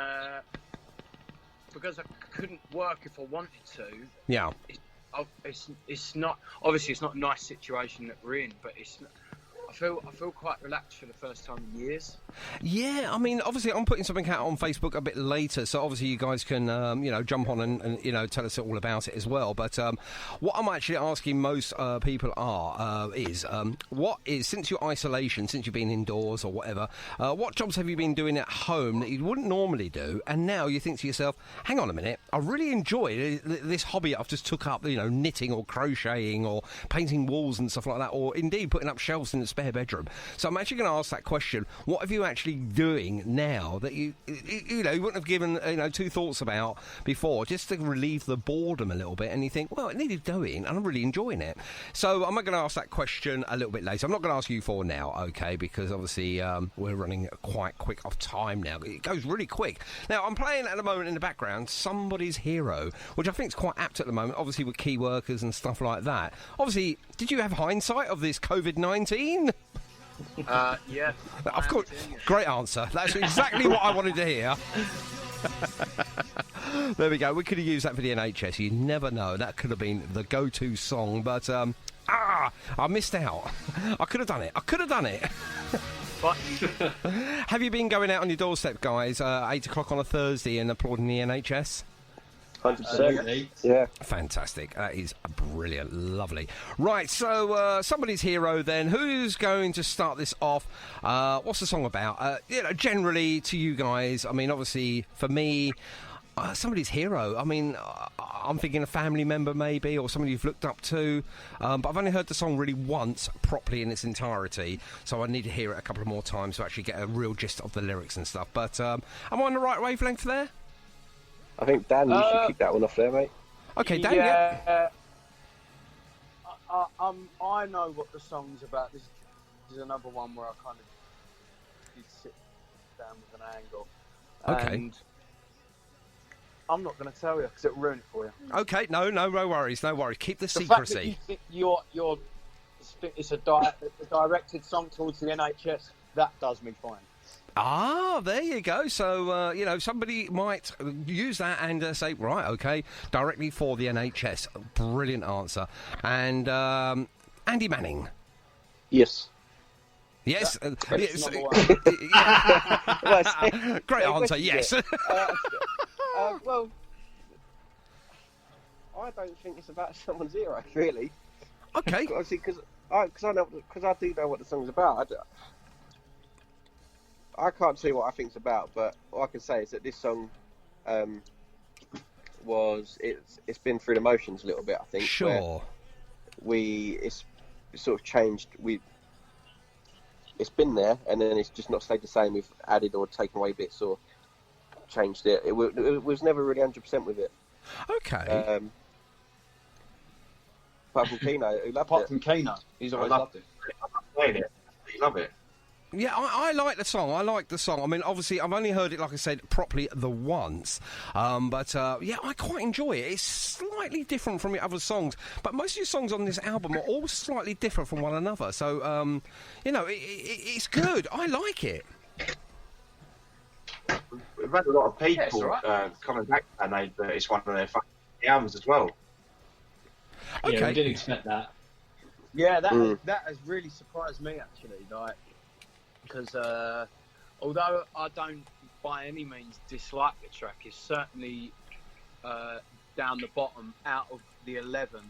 because I couldn't work if I wanted to. Yeah. It's not, obviously it's not a nice situation that we're in, but I feel quite relaxed for the first time in years. Yeah, I mean, obviously I'm putting something out on Facebook a bit later, so obviously you guys can, jump on and tell us all about it as well. But what I'm actually asking most people is, since your isolation, since you've been indoors or whatever, what jobs have you been doing at home that you wouldn't normally do, and now you think to yourself, hang on a minute, I really enjoy this hobby I've just took up, knitting or crocheting or painting walls and stuff like that, or indeed putting up shelves in the spare bedroom. So I'm actually going to ask that question: what have you actually doing now that you wouldn't have given two thoughts about before, just to relieve the boredom a little bit, and you think, well, it needed doing and I'm really enjoying it. So I'm going to ask that question a little bit later. I'm not going to ask you for now, okay, because obviously we're running quite quick off time now. It goes really quick. Now I'm playing at the moment in the background Somebody's Hero, which I think is quite apt at the moment, obviously with key workers and stuff like that. Obviously, did you have hindsight of this COVID-19? Yeah. Of course. Great answer. That's exactly what I wanted to hear. There we go. We could have used that for the NHS. You never know. That could have been the go-to song. But, I missed out. I could have done it. Have you been going out on your doorstep, guys, 8 o'clock on a Thursday and applauding the NHS? 100%. Yeah. Fantastic. That is brilliant. Lovely. Right, so Somebody's Hero then. Who's going to start this off? What's the song about? Generally to you guys, I mean, obviously for me, Somebody's Hero. I mean, I'm thinking a family member maybe, or somebody you've looked up to. But I've only heard the song really once properly in its entirety, so I need to hear it a couple of more times to actually get a real gist of the lyrics and stuff. But am I on the right wavelength there? I think, Dan, you should kick that one off there, mate. Okay, Dan, yeah. I know what the song's about. This is another one where I kind of did sit down with an angle. Okay. And I'm not going to tell you because it'll ruin it for you. Okay, no worries. Keep the secrecy. Fact that you think it's a directed song towards the NHS, that does me fine. Ah, there you go. So, somebody might use that and say, right, okay, directly for the NHS. Brilliant answer. And Andy Manning. Yes. Yes. Yes. Great answer, yes. Well, I don't think it's about someone's hero, really. Okay. Obviously, because I do know what the song's about. I can't tell you what I think it's about, but all I can say is that this song it's been through the motions a little bit, I think. Sure. It's sort of changed. It's been there, and then it's just not stayed the same. We've added or taken away bits or changed it. It was never really 100% with it. Okay. Apart from Keno, who loved it. Apart from Keno, he's always loved it. I played it. love it. Yeah, I like the song. I like the song. I mean, obviously, I've only heard it, like I said, properly the once. But I quite enjoy it. It's slightly different from your other songs. But most of your songs on this album are all slightly different from one another. So, it's good. I like it. We've had a lot of people coming back and it's one of their favourite albums as well. Okay. Yeah, we didn't expect that. Yeah, that has really surprised me, actually. Like, because although I don't by any means dislike the track, it's certainly down the bottom out of the 11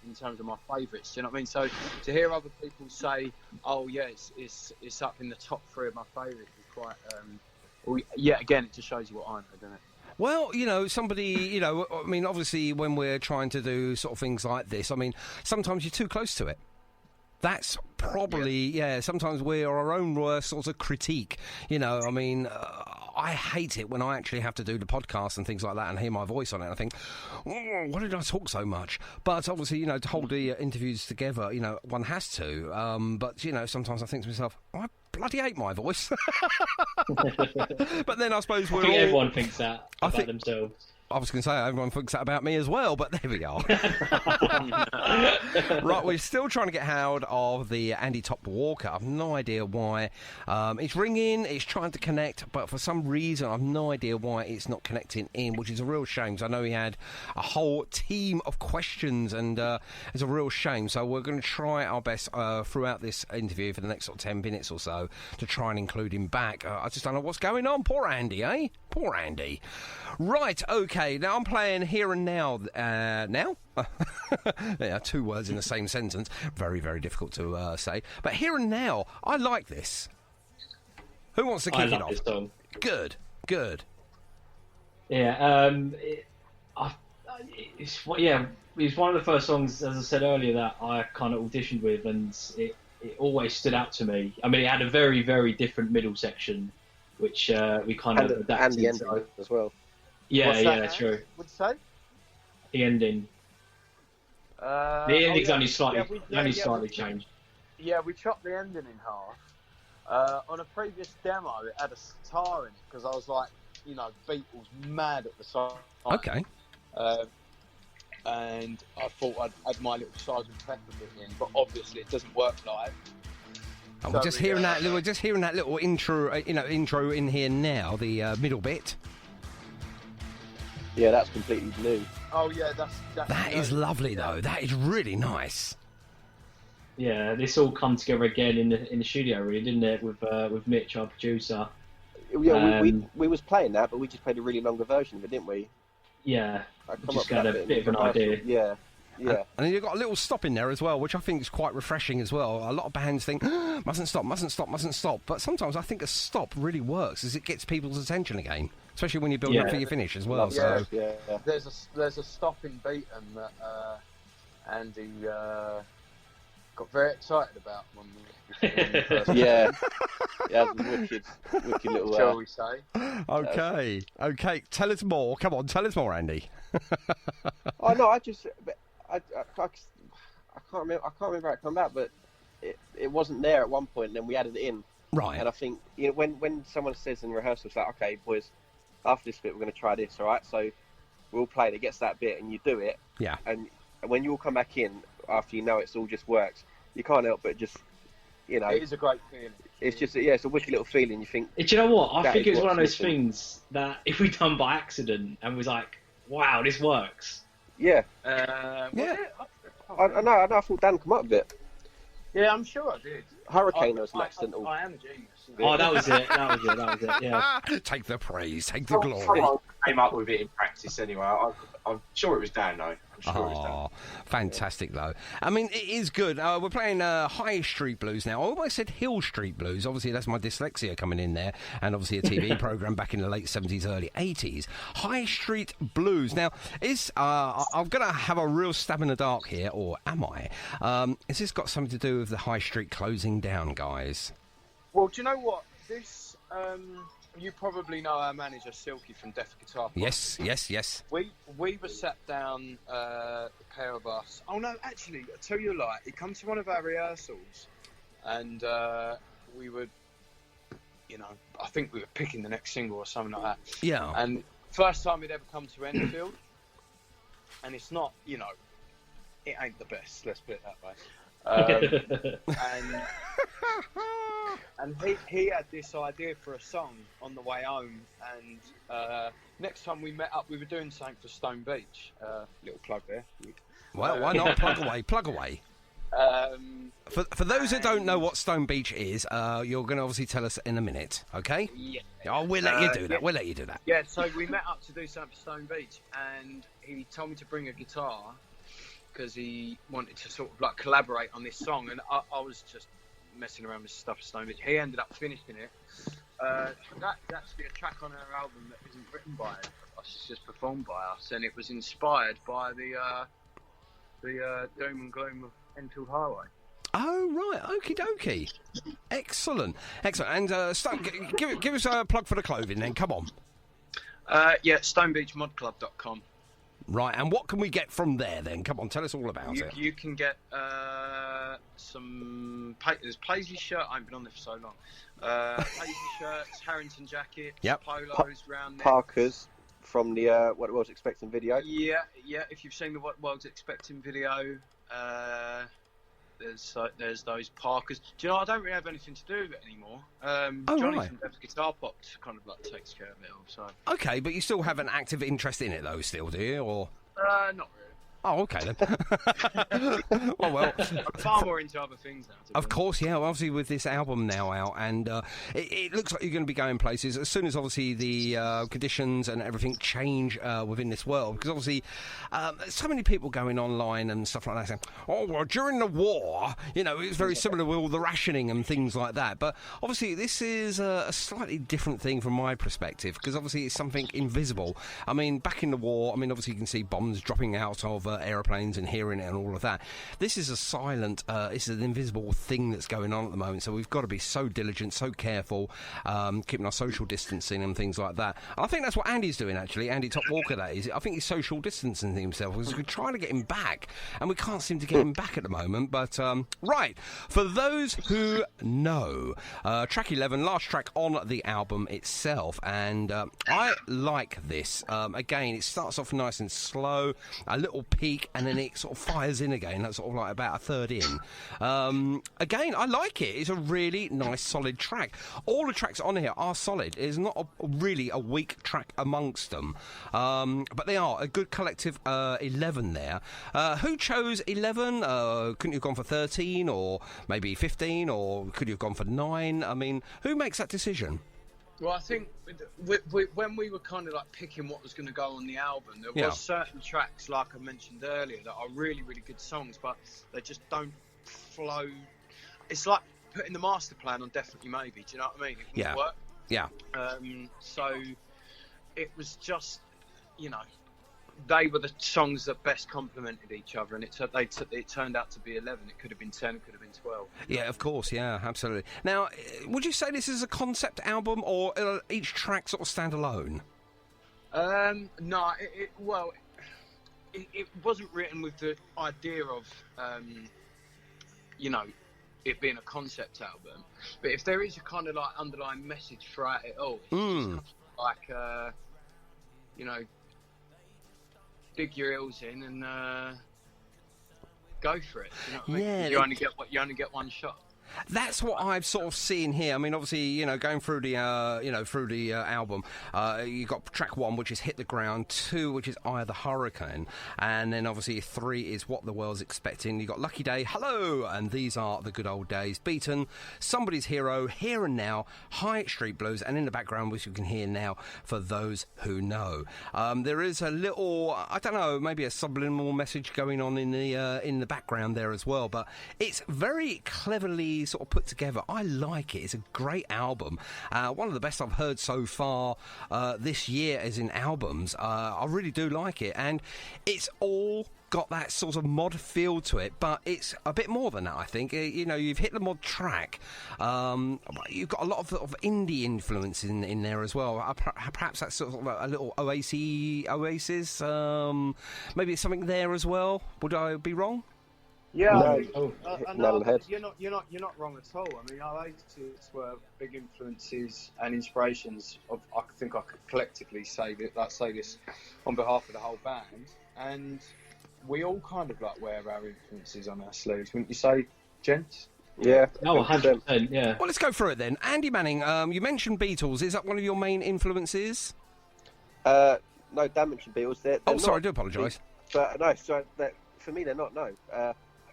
in terms of my favourites. Do you know what I mean? So to hear other people say, "Oh yeah, it's up in the top 3 of my favourites," is quite. Again, it just shows you what I know, doesn't it? Well, somebody, I mean, obviously, when we're trying to do sort of things like this, I mean, sometimes you're too close to it. That's probably, sometimes we're our own worst sort of critique. I mean, I hate it when I actually have to do the podcast and things like that and hear my voice on it. I think, why did I talk so much? But obviously, to hold the interviews together, one has to. But, sometimes I think to myself, I bloody hate my voice. But then I suppose everyone thinks that about themselves. I was going to say, everyone thinks that about me as well, but there we are. Right, we're still trying to get hold of the Andy Top Walker. I've no idea why. It's ringing, it's trying to connect, but for some reason, I've no idea why it's not connecting in, which is a real shame, because I know he had a whole team of questions, and it's a real shame. So we're going to try our best throughout this interview for the next sort of 10 minutes or so to try and include him back. I just don't know what's going on. Poor Andy, eh? Poor Andy. Right, okay, now I'm playing Here and Now. Now? Yeah, 2 words in the same sentence. Very, very difficult to say. But Here and Now, I like this. Who wants to kick it off? This song. Good. Yeah, it's one of the first songs, as I said earlier, that I kind of auditioned with, and it always stood out to me. I mean, it had a very, very different middle section, which we kind of adapted. And the ending as well. Yeah, true. What'd you say? The ending. The ending's only slightly changed. Yeah, we chopped the ending in half. On a previous demo, it had a sitar in it because I was like, Beatles mad at the time. Okay. And I thought I'd add my little Sgt. Pepper bit in, but obviously it doesn't work live. Oh, we're just hearing that little intro, intro in here now. The middle bit. Yeah, that's completely new. Oh yeah, that is lovely though. That is really nice. Yeah, this all come together again in the studio, really, didn't it? With Mitch, our producer. Yeah, we was playing that, but we just played a really longer version of it, didn't we? Yeah, just got a bit of an idea. Yeah. And then you've got a little stop in there as well, which I think is quite refreshing as well. A lot of bands think, mustn't stop. But sometimes I think a stop really works, as it gets people's attention again, especially when you're building up for your finish as well. Yeah. There's a stopping beat and that Andy got very excited about when we first yeah, wicked little. Shall we say? Okay. Tell us more. Come on, tell us more, Andy. Oh no, I can't remember how it came out, but it wasn't there at one point, and then we added it in. Right. And I think when someone says in rehearsal, it's like, okay, boys, after this bit, we're going to try this, all right? So we'll play it. It gets that bit, and you do it. Yeah. And when you all come back in after it's all just works, you can't help but just, It is a great feeling. It's just, it's a wicked little feeling. You think. Do you know what? I think it's one of those things that if we done by accident and was like, wow, this works. Yeah. I know. I thought Dan come up with it. Yeah, I'm sure I did. Hurricane was an accidental. I am a genius. Oh, that was it. Yeah. Take the praise, take the glory. Someone came up with it in practice anyway. I'm sure it was Dan though. Fantastic though. I mean, it is good. We're playing High Street Blues now. I almost said Hill Street Blues. Obviously, that's my dyslexia coming in there, and obviously a TV program back in the late 70s, early 80s. High Street Blues. Now, I'm going to have a real stab in the dark here, or am I? Has this got something to do with the High Street closing down, guys? Well, do you know what? This, you probably know our manager, Silky, from Deaf Guitar Club. Yes. We were sat down, a pair of us. Oh, no, actually, I tell you a lie. He comes to one of our rehearsals, and we were, I think we were picking the next single or something like that. Yeah. And first time we'd ever come to Enfield, and it's not, it ain't the best. Let's put it that way. And he had this idea for a song on the way home, and next time we met up, we were doing something for Stone Beach. Little plug there. Well, why not? Plug away. For those that don't know what Stone Beach is, you're going to obviously tell us in a minute, okay? Yeah. Oh, we'll let you do that. Yeah. We'll let you do that. Yeah, so we met up to do something for Stone Beach, and he told me to bring a guitar because he wanted to sort of like collaborate on this song, and I was just messing around with stuff for Stone Beach. He ended up finishing it. That's actually a track on our album that isn't written by us, it's just performed by us, and it was inspired by the doom and gloom of Enfield Highway. Oh, right. Okie dokie. Excellent. And give us a plug for the clothing then. Come on. StoneBeachModClub.com. Right, and what can we get from there then? Come on, tell us all about it. You can get some Paisley shirt. I haven't been on there for so long. Paisley shirts, Harrington jackets, polos, round necks. Parkers from the What the World's Expecting video. Yeah. If you've seen the What the World's Expecting video, there's those Parkers. Do you know, I don't really have anything to do with it anymore. Johnny from Dev's Guitar Pop kind of like takes care of it all. So. Okay, but you still have an active interest in it though, still, do you? Or not really. Oh, okay then. well, I'm far more into other things now. Of course, yeah. Obviously, with this album now out, and it looks like you're going to be going places as soon as obviously the conditions and everything change within this world. Because obviously, so many people going online and stuff like that saying, "Oh, well, during the war, it was very similar with all the rationing and things like that." But obviously, this is a slightly different thing from my perspective because obviously it's something invisible. I mean, back in the war, obviously you can see bombs dropping out of aeroplanes and hearing it and all of that. This is a silent, it's an invisible thing that's going on at the moment, so we've got to be so diligent, so careful, keeping our social distancing and things like that. And I think that's what Andy's doing, actually. Andy Top Walker, that is. I think he's social distancing himself because we're trying to get him back, and we can't seem to get him back at the moment. But, right, for those who know, track 11, last track on the album itself, and I like this. Again, it starts off nice and slow, a little peak, and then it sort of fires in again. That's sort of like about a third in. Again, I like it. It's a really nice, solid track. All the tracks on here are solid. It's not really a weak track amongst them. But they are a good collective 11 there. Who chose 11? Couldn't you have gone for 13 or maybe 15, or could you have gone for 9? I mean, who makes that decision? Well, I think when we were kind of like picking what was going to go on the album, there was certain tracks, like I mentioned earlier, that are really, really good songs, but they just don't flow. It's like putting the master plan on Definitely Maybe. Do you know what I mean? It wouldn't work. Yeah. So it was just, they were the songs that best complemented each other, and it turned out to be 11. It could have been 10, it could have been 12. Yeah, of course, yeah, absolutely. Now, would you say this is a concept album, or each track sort of stand alone? No, it wasn't written with the idea of, it being a concept album. But if there is a kind of like underlying message throughout it all, it's just like, dig your heels in and go for it. You know what I mean? Yeah, you only get one shot. That's what I've sort of seen here. I mean, obviously, going through the, through the album, you got track 1, which is Hit the Ground, 2, which is Eye of the Hurricane, and then obviously 3 is What the World's Expecting. You got Lucky Day, Hello, and These Are the Good Old Days, Beaten, Somebody's Hero, Here and Now, High Street Blues, and in the background, which you can hear now, For Those Who Know. There is a little, I don't know, maybe a subliminal message going on in the background there as well, but it's very cleverly sort of put together. I like it. It's a great album. One of the best I've heard so far this year as in albums. I really do like it, and it's all got that sort of mod feel to it, but it's a bit more than that, I think. You've hit the mod track. You've got a lot of indie influence in there as well. Perhaps that's sort of a little Oasis. Maybe it's something there as well. Would I be wrong? Yeah, Nail head. you're not wrong at all. I mean, Oasis were big influences and inspirations of. I think I could collectively say this on behalf of the whole band, and we all kind of like wear our influences on our sleeves, wouldn't you say, gents? Yeah. No, 100%. Yeah. Well, let's go through it then. Andy Manning, you mentioned Beatles. Is that one of your main influences? No, Dan mentioned Beatles. They're sorry, not, I do apologise. But no, so for me, they're not. No.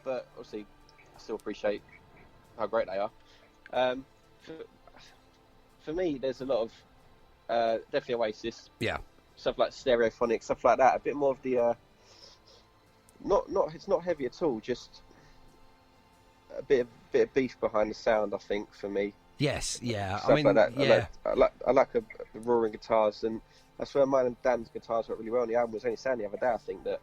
But obviously, I still appreciate how great they are. For me, there's a lot of definitely Oasis. Yeah. Stuff like Stereophonic, stuff like that. A bit more of the it's not heavy at all. Just a bit of beef behind the sound. I think for me. Yes. Yeah. Stuff like that. Yeah. I like the roaring guitars, and that's where mine and Dan's guitars work really well on the album. Was only saying the other day, I think that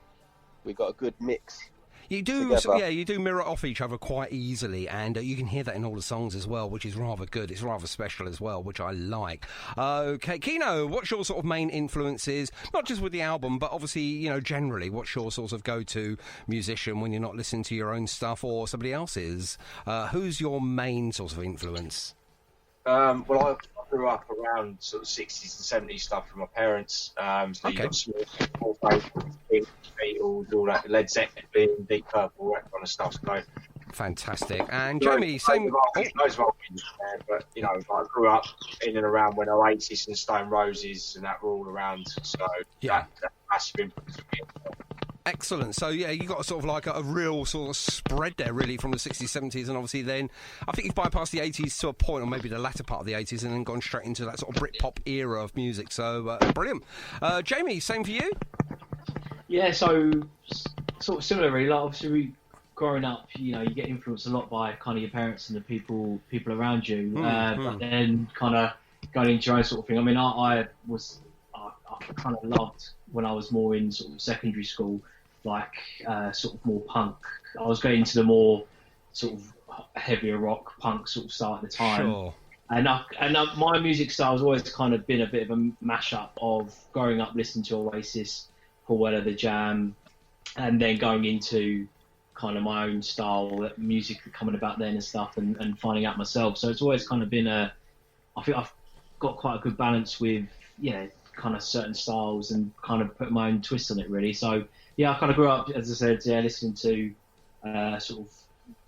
we got a good mix. You do, you do mirror off each other quite easily, and you can hear that in all the songs as well, which is rather good. It's rather special as well, which I like. Okay, Kino, what's your sort of main influences, not just with the album, but obviously, generally, what's your sort of go-to musician when you're not listening to your own stuff or somebody else's? Who's your main sort of influence? Well, I grew up around sort of 60s and 70s stuff from my parents. So you got small Beatles, all that, Led Zeppelin, Deep Purple, that kind of stuff. So, fantastic. And Jamie, same. Loads of old music there, but I grew up in and around when Oasis and Stone Roses and that were all around. So that massive influence for me. Excellent. So, yeah, you got sort of like a real sort of spread there, really, from the 60s, 70s, and obviously then I think you've bypassed the 80s to a point, or maybe the latter part of the 80s, and then gone straight into that sort of Britpop era of music. So, brilliant. Jamie, same for you? Yeah, so sort of similar, really. Like, obviously, growing up, you get influenced a lot by kind of your parents and the people around you, but then kind of going into your own sort of thing. I mean, I kind of loved when I was more in sort of secondary school, like sort of more punk. I was going into the more sort of heavier rock punk sort of start at the time. Sure. And my music style has always kind of been a bit of a mashup of growing up listening to Oasis, Paul Weller, The Jam, and then going into kind of my own style, music coming about then and stuff, and finding out myself. So it's always kind of been I think I've got quite a good balance with, kind of certain styles and kind of put my own twist on it, really. So, yeah, I kind of grew up, as I said, listening to sort of,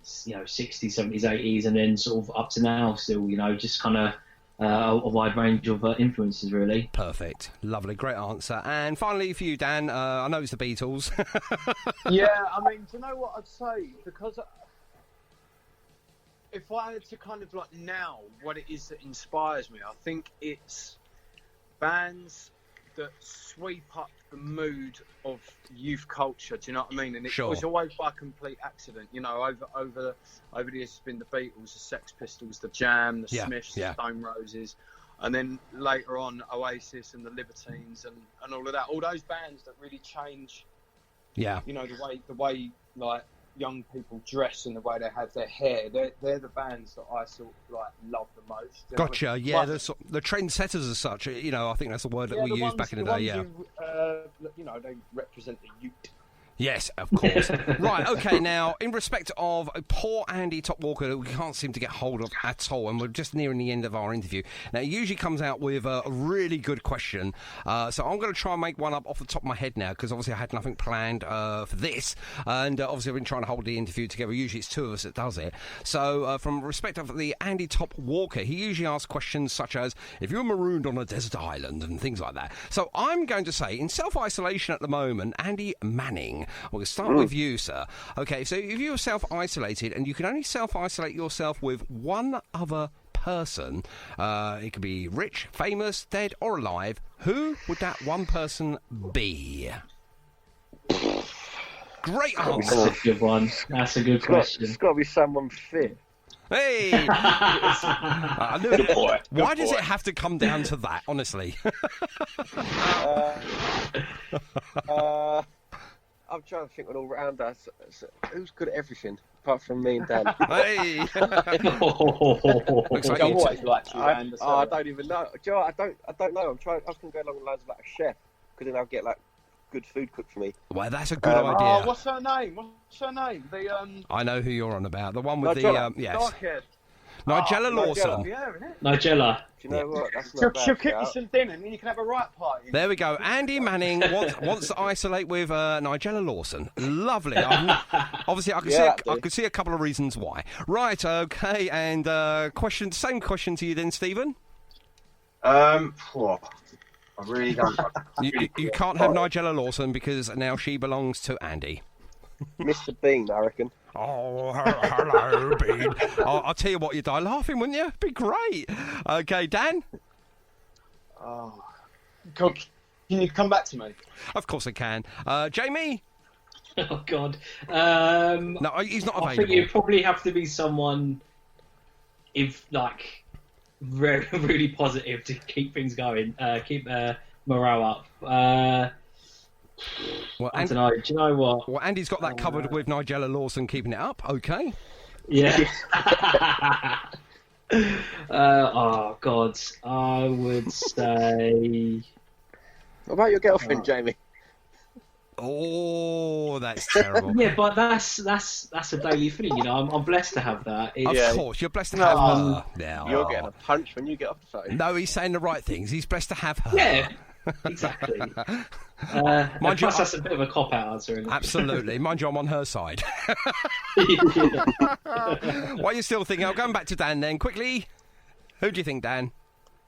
60s, 70s, 80s, and then sort of up to now still, just kind of a wide range of influences, really. Perfect. Lovely. Great answer. And finally for you, Dan, I know it's the Beatles. Yeah, I mean, do you know what I'd say? Because if I had to kind of like now what it is that inspires me, I think it's bands that sweep up the mood of youth culture. Do you know what I mean? And it was always by complete accident. Over the years, it's been the Beatles, the Sex Pistols, the Jam, the Smiths, the Stone Roses, and then later on Oasis and the Libertines and all of that. All those bands that really change. Yeah. The way like young people dress and the way they have their hair. They're the bands that I sort of like love the most. Gotcha. Yeah, the trendsetters as such. I think that's the word that we used back in the day. Yeah. Who, they represent the youth. Yes, of course. Right, okay, now, in respect of poor Andy Top Walker, who we can't seem to get hold of at all, and we're just nearing the end of our interview. Now, he usually comes out with a really good question, so I'm going to try and make one up off the top of my head now, because obviously I had nothing planned for this, and obviously I've been trying to hold the interview together. Usually it's two of us that does it. So, from respect of the Andy Top Walker, he usually asks questions such as, if you're marooned on a desert island, and things like that. So, I'm going to say, in self-isolation at the moment, Andy Manning, we'll start with you, sir. Okay, so if you're self-isolated and you can only self-isolate yourself with one other person, it could be rich, famous, dead or alive, who would that one person be? Great answer. That's a good one. That's a good question. It's got to be someone fit. Hey! I knew it. Boy. Why does it have to come down to that, honestly? I'm trying to think all around us. Who's good at everything apart from me and Dan? Hey! Looks like you always liked you, Dan. I don't even know. Do you know what? I don't know. I was going to go along the lines of like a chef, because then I'll get like good food cooked for me. Well, that's a good idea. Oh, what's her name? I know who you're on about. The one with Nigella. the yes. Dark-haired. Nigella Lawson. Yeah, isn't it? Nigella. Do you know what? That's not bad She'll cook you shout. some dinner and then you can have a right party. There we go. Andy Manning wants to isolate with Nigella Lawson. Lovely. Obviously, I could see a couple of reasons why. Right. Okay. And same question to you then, Stephen. I really don't. You can't have Nigella Lawson because now she belongs to Andy. Mr. Bean, I reckon. Oh, hello, Bean. I'll tell you what, you'd die laughing, wouldn't you? Be great. Okay, Dan? Oh, God, can you come back to me? Of course I can. Jamie? Oh, God. No, he's not available. I think you probably have to be someone, very, really positive to keep things going, keep morale up. Well, I don't know. Do you know what? Well, Andy's got that covered with Nigella Lawson keeping it up. Okay. Yeah. Oh God, I would say. What about your girlfriend, Jamie? Oh, that's terrible. Yeah, but that's a daily thing, you know. I'm blessed to have that. Of course, you're blessed to have her. Yeah. You're getting a punch when you get off the phone. No, he's saying the right things. He's blessed to have her. Yeah. Exactly. Mind you, that's a bit of a cop-out answer. Isn't it? Absolutely. Mind you, I'm on her side. While you're still thinking, I'm going back to Dan then. Quickly, who do you think, Dan?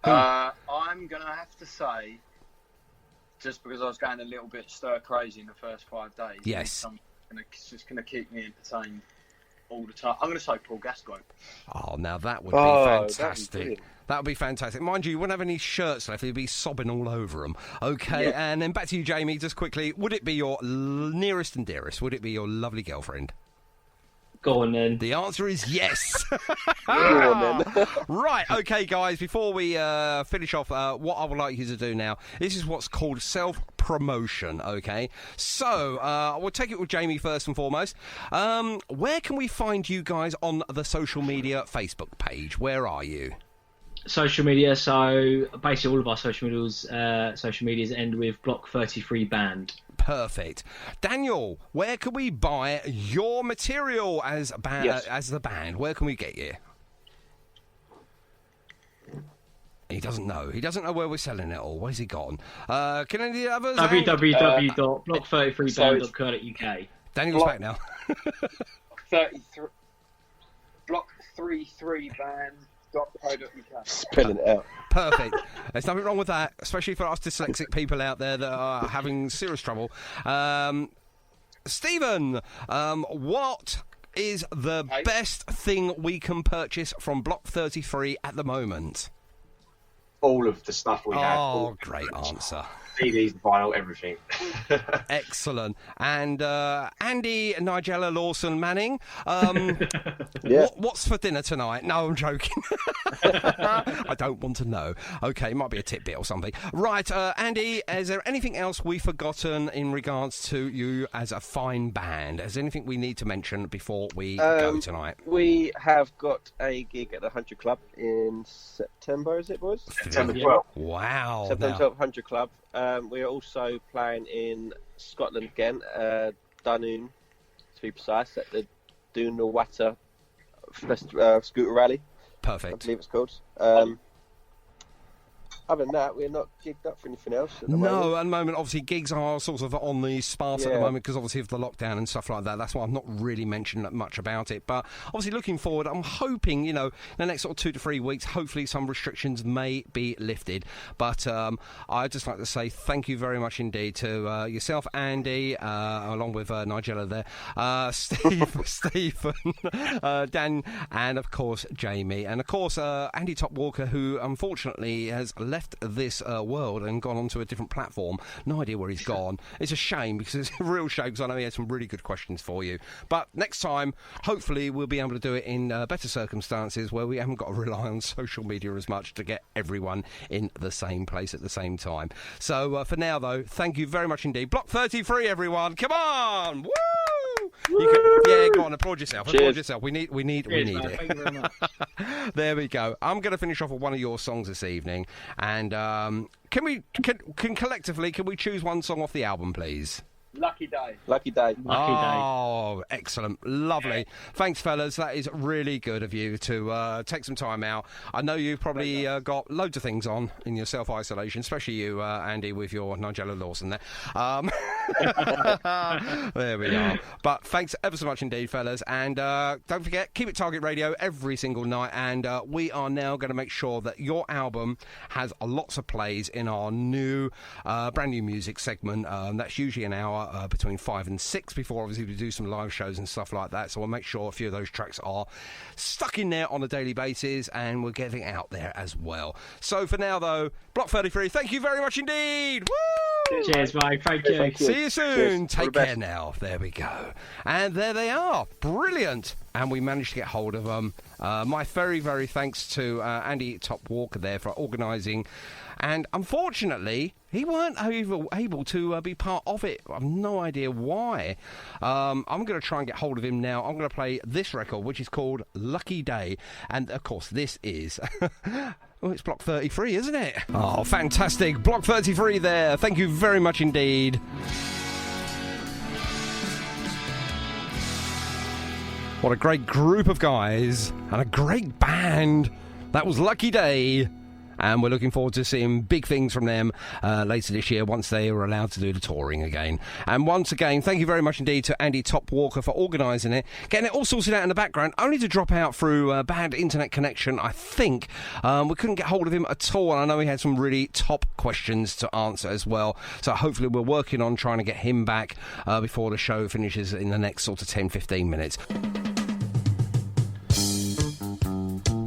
I'm going to have to say, just because I was going a little bit stir-crazy in the first 5 days. Yes. It's just going to keep me entertained all the time. I'm going to say Paul Gascoigne. Oh, now that would be fantastic. That would be fantastic. Mind you, you wouldn't have any shirts left. You'd be sobbing all over them. Okay, yeah. And then back to you, Jamie, just quickly. Would it be your nearest and dearest? Would it be your lovely girlfriend? Go on, then. The answer is yes. Go on, then. Right, okay, guys, before we finish off, what I would like you to do now, this is what's called self-promotion, okay? So, we'll take it with Jamie first and foremost. Where can we find you guys on the social media Facebook page? Where are you? Social media, so basically all of our social medias end with Block 33 Band. Perfect. Daniel, where can we buy your material as the band? Where can we get you? He doesn't know. He doesn't know where we're selling it all. Where's he gone? Can any of the others? www.block33band.co.uk. Daniel's back now. 33 Block 33 Band. Spelling it out. Perfect. There's nothing wrong with that, especially for us dyslexic people out there that are having serious trouble. Stephen, what is the best thing we can purchase from Block 33 at the moment? All of the stuff we have. Oh, great answer. CDs, vinyl, everything. Excellent. And Andy, Nigella Lawson Manning, what's for dinner tonight? No, I'm joking. I don't want to know. Okay, it might be a tidbit or something. Right, Andy, is there anything else we've forgotten in regards to you as a fine band? Is there anything we need to mention before we go tonight? We have got a gig at the 100 Club in September, as it was? September 12th. Wow. September 12th, 100 Club. We are also playing in Scotland again, Dunoon, to be precise, at the Doonawata Scooter Rally. Perfect. I believe it's called. Other than that, we're not gigged up for anything else at the moment. No, at the moment, obviously, gigs are sort of on the sparse at the moment because obviously of the lockdown and stuff like that. That's why I've not really mentioned much about it. But obviously, looking forward, I'm hoping, in the next sort of 2 to 3 weeks, hopefully some restrictions may be lifted. But I'd just like to say thank you very much indeed to yourself, Andy, along with Nigella there, Stephen, Dan, and of course, Jamie. And of course, Andy Top Walker, who unfortunately has left this world and gone onto a different platform. No idea where he's gone. It's a shame because it's a real shame because I know he had some really good questions for you. But next time, hopefully, we'll be able to do it in better circumstances where we haven't got to rely on social media as much to get everyone in the same place at the same time. So for now, though, thank you very much indeed. Block 33, everyone. Come on! Woo! Go on, applaud yourself. Cheers. Applaud yourself. We need Cheers, man. it. Thank you very much. There we go. I'm going to finish off with one of your songs this evening, and can collectively choose one song off the album, please? Lucky Day. Lucky Day. Oh, excellent. Lovely. Thanks, fellas. That is really good of you to take some time out. I know you've probably got loads of things on in your self-isolation, especially you, Andy, with your Nigella Lawson there. There we are. But thanks ever so much indeed, fellas. And don't forget, keep it Target Radio every single night. And we are now going to make sure that your album has lots of plays in our new, brand new music segment. That's usually an hour. Between 5 and 6 before obviously we do some live shows and stuff like that, so we'll make sure a few of those tracks are stuck in there on a daily basis and we're getting out there as well. So for now though, Block 33, thank you very much indeed. Woo! Cheers, mate. Thank you. See you soon. Cheers. Take care now. There we go. And there they are. Brilliant. And we managed to get hold of them. My very, very thanks to Andy Top Walker there for organising. And unfortunately, he weren't able to be part of it. I've no idea why. I'm going to try and get hold of him now. I'm going to play this record, which is called Lucky Day. And, of course, this is... Oh, it's Block 33, isn't it? Oh, fantastic. Block 33 there. Thank you very much indeed. What a great group of guys and a great band. That was Lucky Day. And we're looking forward to seeing big things from them later this year once they are allowed to do the touring again. And once again, thank you very much indeed to Andy Top Walker for organising it, getting it all sorted out in the background, only to drop out through bad internet connection, I think. We couldn't get hold of him at all, and I know he had some really top questions to answer as well. So hopefully we're working on trying to get him back before the show finishes in the next sort of 10-15 minutes.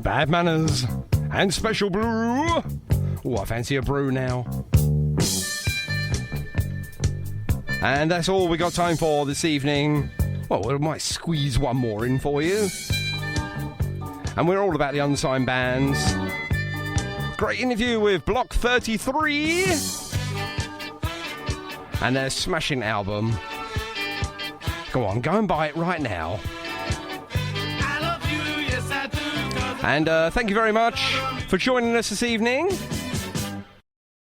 Bad Manners and Special Brew. Oh, I fancy a brew now. And that's all we got time for this evening. Well, we might squeeze one more in for you. And we're all about the unsigned bands. Great interview with Block 33 and their smashing album. Go on, go and buy it right now. And thank you very much for joining us this evening.